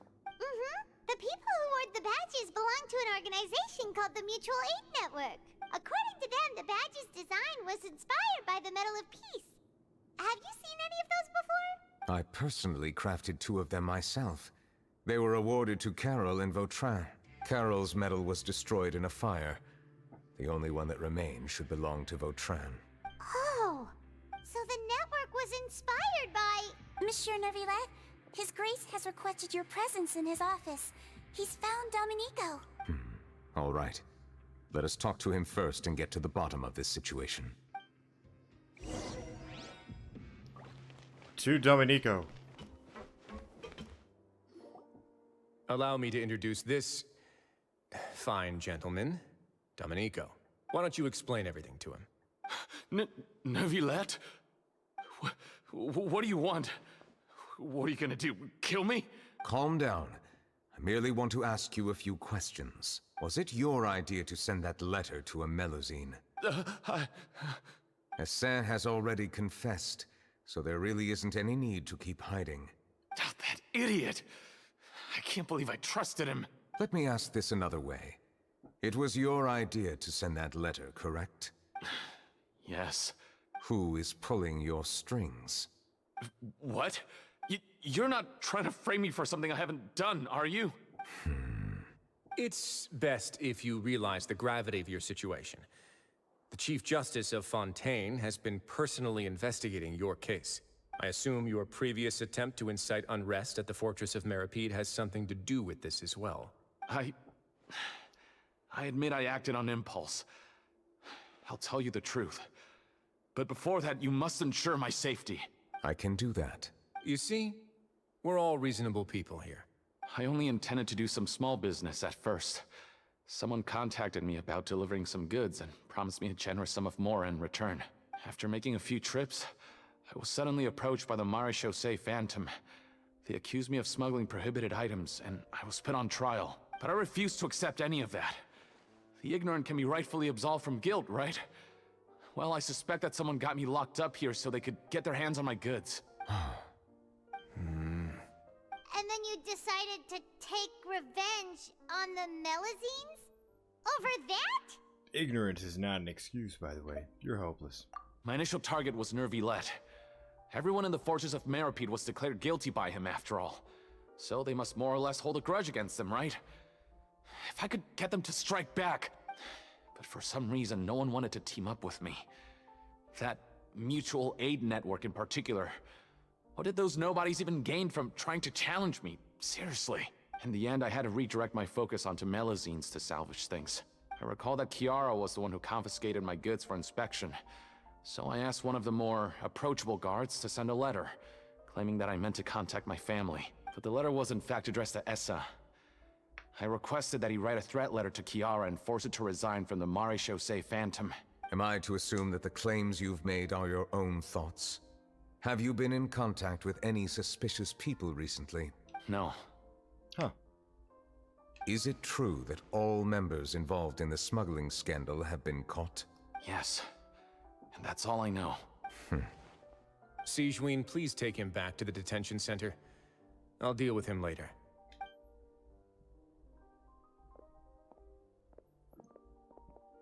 The people who wore the badges belong to an organization called the Mutual Aid Network. According to them, the badge's design was inspired by the Medal of Peace. Have you seen any of those before? I personally crafted 2 of them myself. They were awarded to Carol and Vautrin. Carol's medal was destroyed in a fire. The only one that remains should belong to Vautrin. Oh, so the network was inspired by... Monsieur Neuvillette, His Grace has requested your presence in his office. He's found Domenico. All right. Let us talk to him first and get to the bottom of this situation. To Domenico. Allow me to introduce this fine gentleman, Domenico. Why don't you explain everything to him? Neuvillette? What do you want? What are you gonna do? Kill me? Calm down. I merely want to ask you a few questions. Was it your idea to send that letter to a Melusine? Essin has already confessed, so there really isn't any need to keep hiding. That idiot! I can't believe I trusted him. Let me ask this another way. It was your idea to send that letter, correct? Yes. Who is pulling your strings? What? You're not trying to frame me for something I haven't done, are you? It's best if you realize the gravity of your situation. The Chief Justice of Fontaine has been personally investigating your case. I assume your previous attempt to incite unrest at the Fortress of Meripede has something to do with this as well. I admit I acted on impulse. I'll tell you the truth. But before that, you must ensure my safety. I can do that. You see, we're all reasonable people here. I only intended to do some small business at first. Someone contacted me about delivering some goods and promised me a generous sum of more in return. After making a few trips, I was suddenly approached by the Maréchaussée Phantom. They accused me of smuggling prohibited items, and I was put on trial. But I refused to accept any of that. The ignorant can be rightfully absolved from guilt, right? Well, I suspect that someone got me locked up here so they could get their hands on my goods. And then you decided to take revenge on the Melusines? Over that? Ignorance is not an excuse, by the way. You're hopeless. My initial target was Neuvillette. Everyone in the Fortress of Meripede was declared guilty by him, after all. So they must more or less hold a grudge against him, right? If I could get them to strike back. But for some reason, no one wanted to team up with me. That Mutual Aid Network in particular. What did those nobodies even gain from trying to challenge me? Seriously. In the end, I had to redirect my focus onto Melusines to salvage things. I recall that Chiara was the one who confiscated my goods for inspection. So I asked one of the more approachable guards to send a letter, claiming that I meant to contact my family. But the letter was in fact addressed to Essa. I requested that he write a threat letter to Kiara and force her to resign from the Maréchaussée Phantom. Am I to assume that the claims you've made are your own thoughts? Have you been in contact with any suspicious people recently? No. Huh. Is it true that all members involved in the smuggling scandal have been caught? Yes. And that's all I know. Sigewinne, please take him back to the detention center. I'll deal with him later.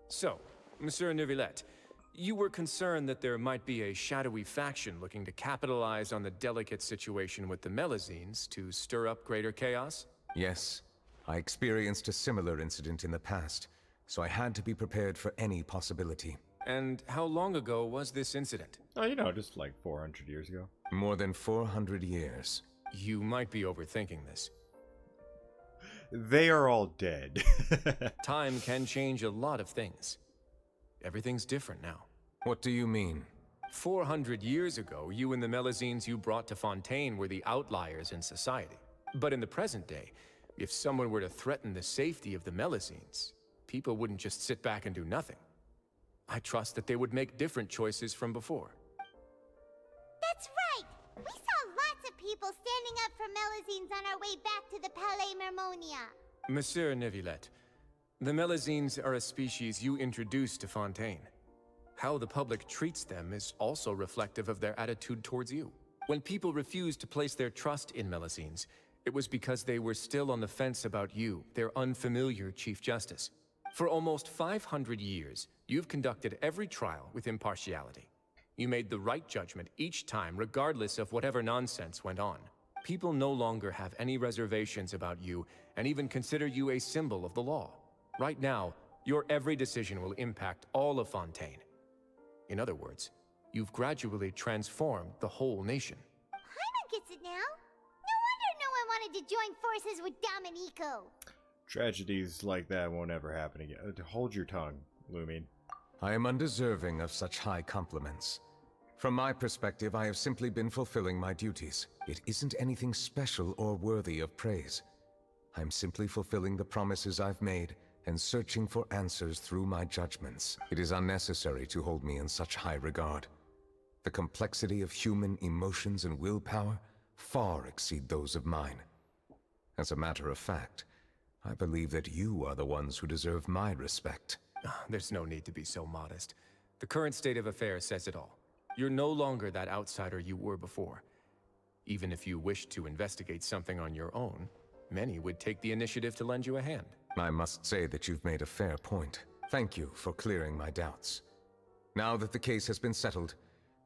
So, Monsieur Neuvillette, you were concerned that there might be a shadowy faction looking to capitalize on the delicate situation with the Melazines to stir up greater chaos? Yes. I experienced a similar incident in the past, so I had to be prepared for any possibility. And how long ago was this incident? Oh, you know, just like 400 years ago. More than 400 years. You might be overthinking this. They are all dead. Time can change a lot of things. Everything's different now. What do you mean? 400 years ago, you and the Melazines you brought to Fontaine were the outliers in society. But in the present day, if someone were to threaten the safety of the Melazines, people wouldn't just sit back and do nothing. I trust that they would make different choices from before. That's right! We saw lots of people standing up for Melazines on our way back to the Palais Mermonia. Monsieur Neuvillette, the Melazines are a species you introduced to Fontaine. How the public treats them is also reflective of their attitude towards you. When people refused to place their trust in Melazines, it was because they were still on the fence about you, their unfamiliar Chief Justice. For almost 500 years, you've conducted every trial with impartiality. You made the right judgment each time, regardless of whatever nonsense went on. People no longer have any reservations about you, and even consider you a symbol of the law. Right now, your every decision will impact all of Fontaine. In other words, you've gradually transformed the whole nation. Paimon gets it now. No wonder no one wanted to join forces with Domenico. Tragedies like that won't ever happen again. Hold your tongue, Lumine. I am undeserving of such high compliments. From my perspective, I have simply been fulfilling my duties. It isn't anything special or worthy of praise. I'm simply fulfilling the promises I've made and searching for answers through my judgments. It is unnecessary to hold me in such high regard. The complexity of human emotions and willpower far exceed those of mine. As a matter of fact, I believe that you are the ones who deserve my respect. There's no need to be so modest. The current state of affairs says it all. You're no longer that outsider you were before. Even if you wished to investigate something on your own, many would take the initiative to lend you a hand. I must say that you've made a fair point. Thank you for clearing my doubts. Now that the case has been settled,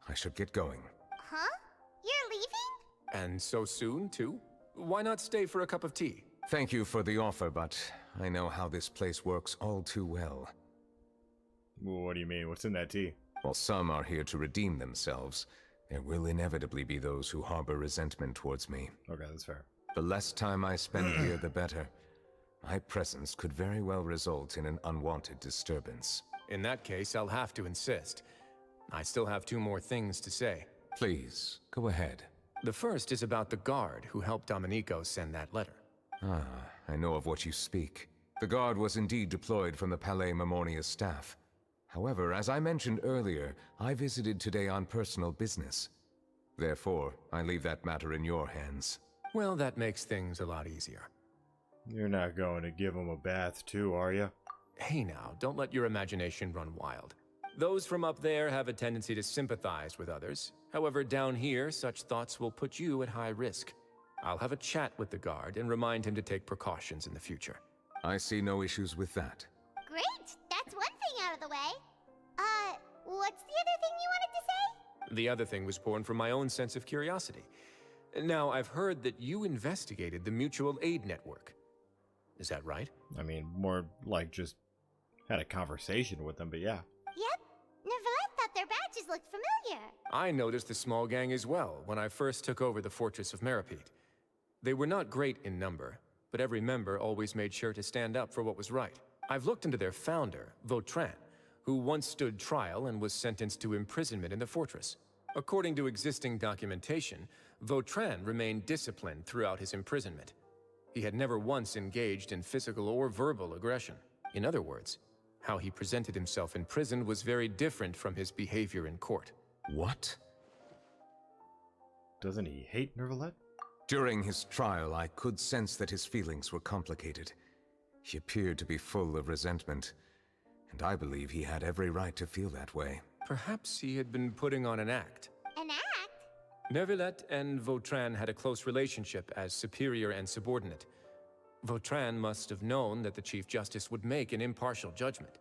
I should get going. Huh? You're leaving? And so soon, too? Why not stay for a cup of tea? Thank you for the offer, but I know how this place works all too well. What do you mean? What's in that tea? While some are here to redeem themselves, there will inevitably be those who harbor resentment towards me. Okay, that's fair. The less time I spend here, the better. My presence could very well result in an unwanted disturbance. In that case, I'll have to insist. I still have 2 more things to say. Please, go ahead. The first is about the guard who helped Domenico send that letter. Ah, I know of what you speak. The guard was indeed deployed from the Palais Mermonia's staff. However, as I mentioned earlier, I visited today on personal business. Therefore, I leave that matter in your hands. Well, that makes things a lot easier. You're not going to give him a bath too, are you? Hey now, don't let your imagination run wild. Those from up there have a tendency to sympathize with others. However, down here, such thoughts will put you at high risk. I'll have a chat with the guard and remind him to take precautions in the future. I see no issues with that. Great! That's one thing out of the way. What's the other thing you wanted to say? The other thing was born from my own sense of curiosity. Now, I've heard that you investigated the mutual aid network. Is that right? I mean, more like just had a conversation with them, but yeah. Yep. Neuvillette thought their badges looked familiar. I noticed the small gang as well when I first took over the fortress of Meropide. They were not great in number, but every member always made sure to stand up for what was right. I've looked into their founder, Vautrin, who once stood trial and was sentenced to imprisonment in the fortress. According to existing documentation, Vautrin remained disciplined throughout his imprisonment. He had never once engaged in physical or verbal aggression. In other words, how he presented himself in prison was very different from his behavior in court. What? Doesn't he hate Neuvillette? During his trial, I could sense that his feelings were complicated. He appeared to be full of resentment, and I believe he had every right to feel that way. Perhaps he had been putting on an act. An act? Neuvillette and Vautrin had a close relationship as superior and subordinate. Vautrin must have known that the Chief Justice would make an impartial judgment.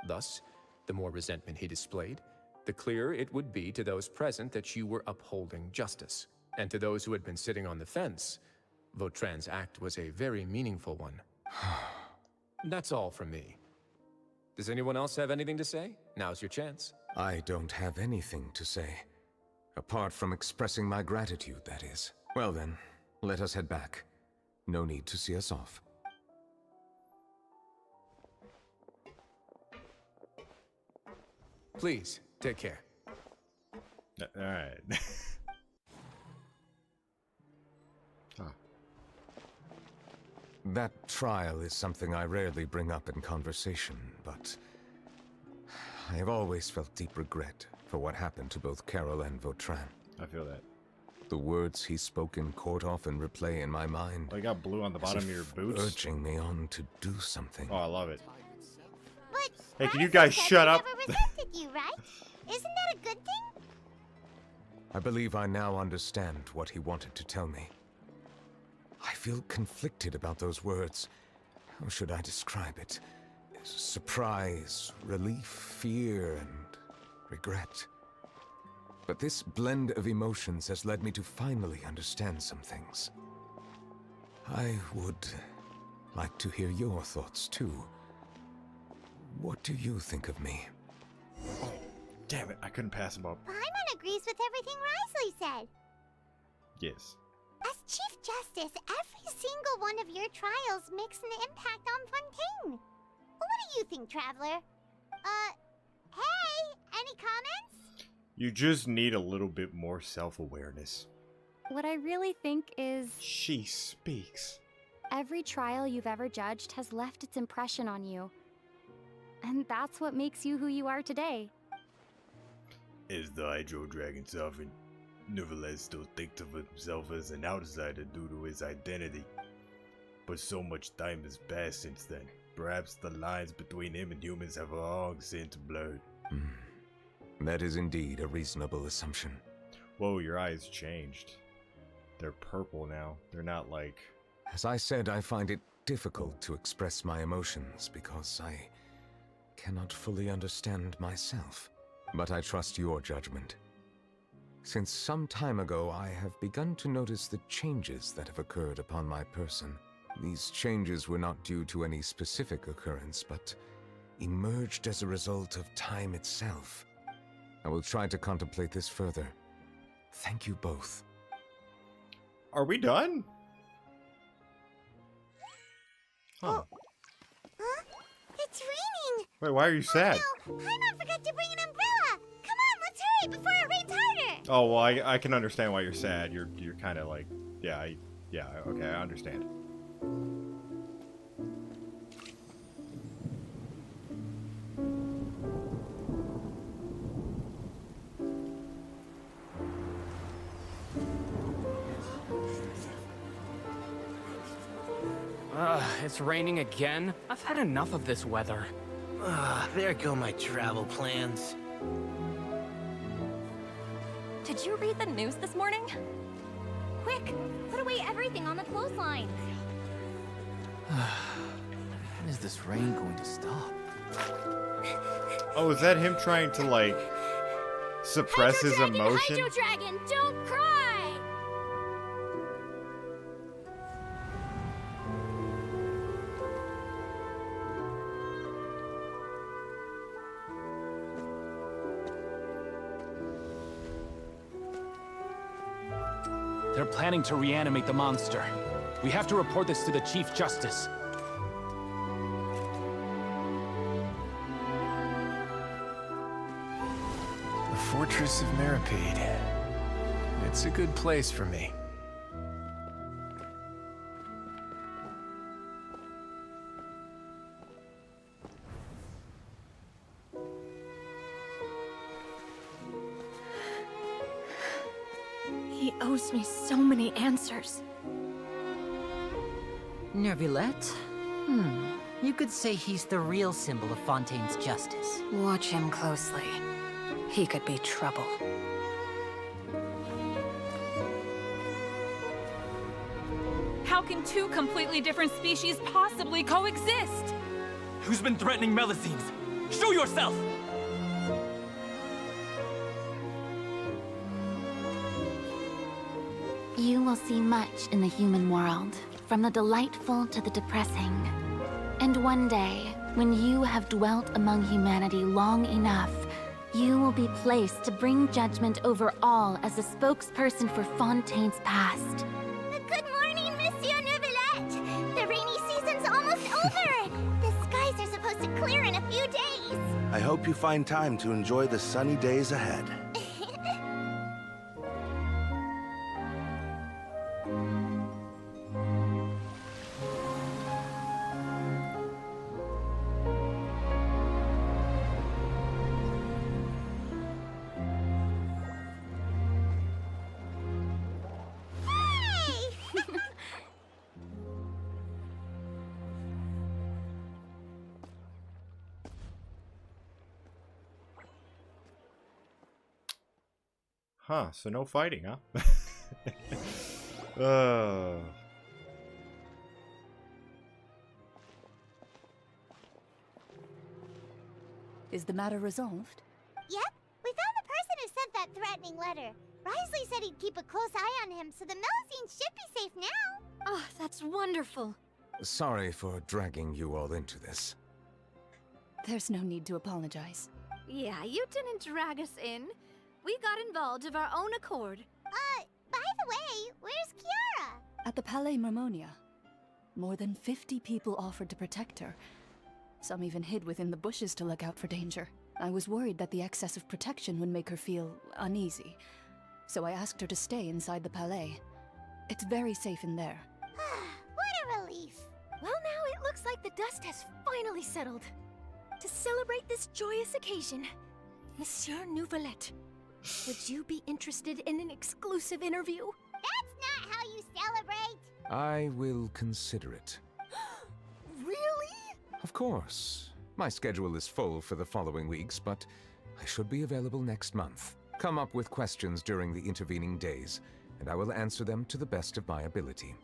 Thus, the more resentment he displayed, the clearer it would be to those present that you were upholding justice. And to those who had been sitting on the fence, Vautrin's act was a very meaningful one. That's all from me. Does anyone else have anything to say? Now's your chance. I don't have anything to say. Apart from expressing my gratitude, that is. Well then, let us head back. No need to see us off. Please, take care. Alright. That trial is something I rarely bring up in conversation, but I have always felt deep regret for what happened to both Carol and Vautrin. I feel that. The words he spoke in court often replay in my mind. Oh, you got blue on the bottom of your boots? Urging me on to do something. Oh, I love it. But hey, can you guys shut up? Never resented you, right? Isn't that a good thing? I believe I now understand what he wanted to tell me. I feel conflicted about those words. How should I describe it? Surprise, relief, fear, and regret. But this blend of emotions has led me to finally understand some things. I would like to hear your thoughts, too. What do you think of me? Oh, damn it, I couldn't pass him up. Paimon agrees with everything Risley said. Yes. As Chief Justice, every single one of your trials makes an impact on Fontaine. What do you think, Traveler? Hey, any comments? You just need a little bit more self-awareness. What I really think is... She speaks. Every trial you've ever judged has left its impression on you. And that's what makes you who you are today. As the Hydro Dragon Sovereign, Neuvillette still thinks of himself as an outsider due to his identity. But so much time has passed since then. Perhaps the lines between him and humans have long since blurred. That is indeed a reasonable assumption. Whoa, your eyes changed. They're purple now. They're not like... As I said, I find it difficult to express my emotions because I cannot fully understand myself. But I trust your judgment. Since some time ago, I have begun to notice the changes that have occurred upon my person. These changes were not due to any specific occurrence, but emerged as a result of time itself. I will try to contemplate this further. Thank you both. Are we done? Huh? It's raining! Wait, why are you sad? Oh no! Paimon forgot to bring an umbrella! Come on, let's hurry before it rains harder! Oh, well, I can understand why you're sad. You're kind of like... Yeah, okay, I understand. It's raining again? I've had enough of this weather. There go my travel plans. Did you read the news this morning? Quick, put away everything on the clothesline. When is this rain going to stop? Oh, is that him trying to, like, suppress his emotion? Hydro Dragon, don't cry! They're planning to reanimate the monster. We have to report this to the Chief Justice. The Fortress of Meropide. It's a good place for me. owes me so many answers. Neuvillette? You could say he's the real symbol of Fontaine's justice. Watch him closely. He could be trouble. How can two completely different species possibly coexist? Who's been threatening Melazines? Show yourself! You will see much in the human world, from the delightful to the depressing. And one day, when you have dwelt among humanity long enough, you will be placed to bring judgment over all as a spokesperson for Fontaine's past. Good morning, Monsieur Neuvillette! The rainy season's almost over! The skies are supposed to clear in a few days! I hope you find time to enjoy the sunny days ahead. Huh, so no fighting, huh? Is the matter resolved? Yep, we found the person who sent that threatening letter. Risley said he'd keep a close eye on him, so the Melazines should be safe now. Oh, that's wonderful. Sorry for dragging you all into this. There's no need to apologize. Yeah, you didn't drag us in. We got involved of our own accord. By the way, where's Kiara? At the Palais Mermonia. More than 50 people offered to protect her. Some even hid within the bushes to look out for danger. I was worried that the excess of protection would make her feel uneasy. So I asked her to stay inside the Palais. It's very safe in there. What a relief. Well, now it looks like the dust has finally settled. To celebrate this joyous occasion, Monsieur Neuvillette, would you be interested in an exclusive interview? That's not how you celebrate! I will consider it. Really? Of course. My schedule is full for the following weeks, but I should be available next month. Come up with questions during the intervening days, and I will answer them to the best of my ability.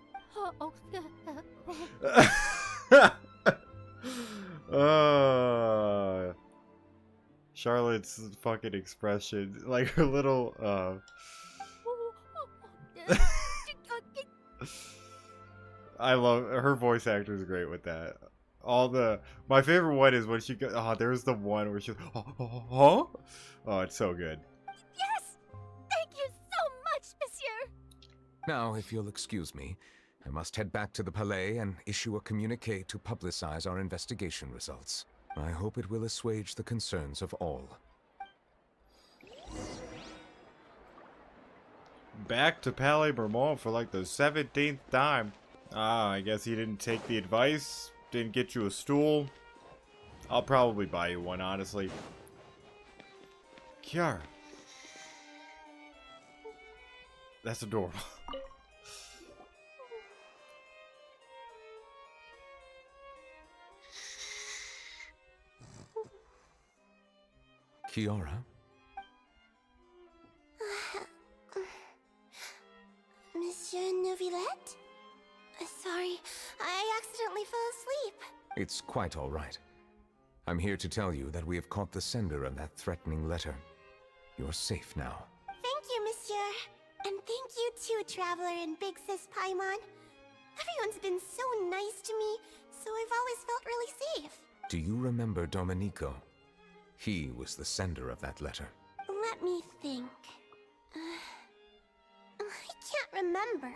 Charlotte's fucking expression, like her little, I love, her voice actor is great with that. My favorite one is when she goes, there's the one where she, huh? Oh, it's so good. Yes! Thank you so much, Monsieur! Now, if you'll excuse me, I must head back to the Palais and issue a communique to publicize our investigation results. I hope it will assuage the concerns of all. Back to Palais Mermonia for like the 17th time. I guess he didn't take the advice. Didn't get you a stool. I'll probably buy you one, honestly. Kiara. That's adorable. Kiara? Monsieur Neuvillette? Sorry, I accidentally fell asleep. It's quite all right. I'm here to tell you that we have caught the sender of that threatening letter. You're safe now. Thank you, Monsieur. And thank you too, Traveler and Big Sis Paimon. Everyone's been so nice to me, so I've always felt really safe. Do you remember Domenico? He was the sender of that letter. Let me think. I can't remember.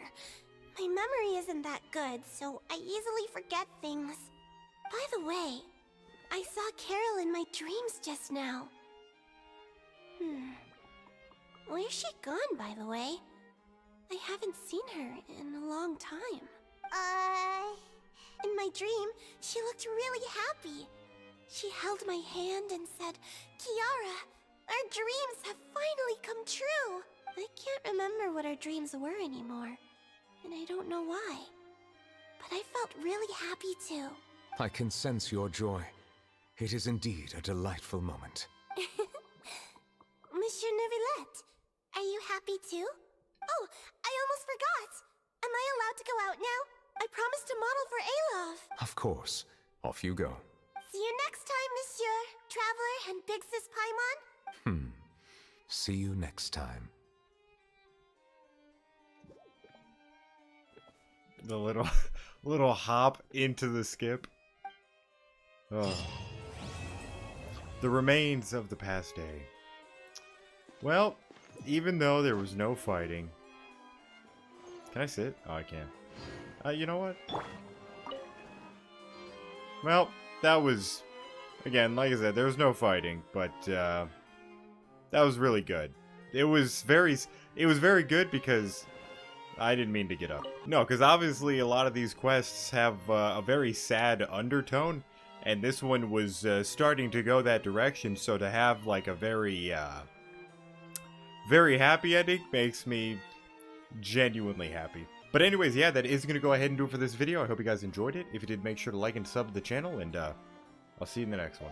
My memory isn't that good, so I easily forget things. By the way, I saw Carol in my dreams just now. Where's she gone, by the way? I haven't seen her in a long time. In my dream, she looked really happy. She held my hand and said, "Kiara, our dreams have finally come true." I can't remember what our dreams were anymore, and I don't know why. But I felt really happy too. I can sense your joy. It is indeed a delightful moment. Monsieur Neuvillette, are you happy too? Oh, I almost forgot! Am I allowed to go out now? I promised to model for Alof. Of course. Off you go. See you next time, Monsieur, Traveler, and Big Sis Paimon. See you next time. The little hop into the skip. Oh. The remains of the past day. Well, even though there was no fighting... Can I sit? Oh, I can. You know what? Well, that was... Again, like I said, there was no fighting, but that was really good. It was very good because I didn't mean to get up. No, because obviously a lot of these quests have a very sad undertone, and this one was starting to go that direction, so to have like a very happy ending makes me genuinely happy. But anyways, yeah, that is going to go ahead and do it for this video. I hope you guys enjoyed it. If you did, make sure to like and sub the channel, and I'll see you in the next one.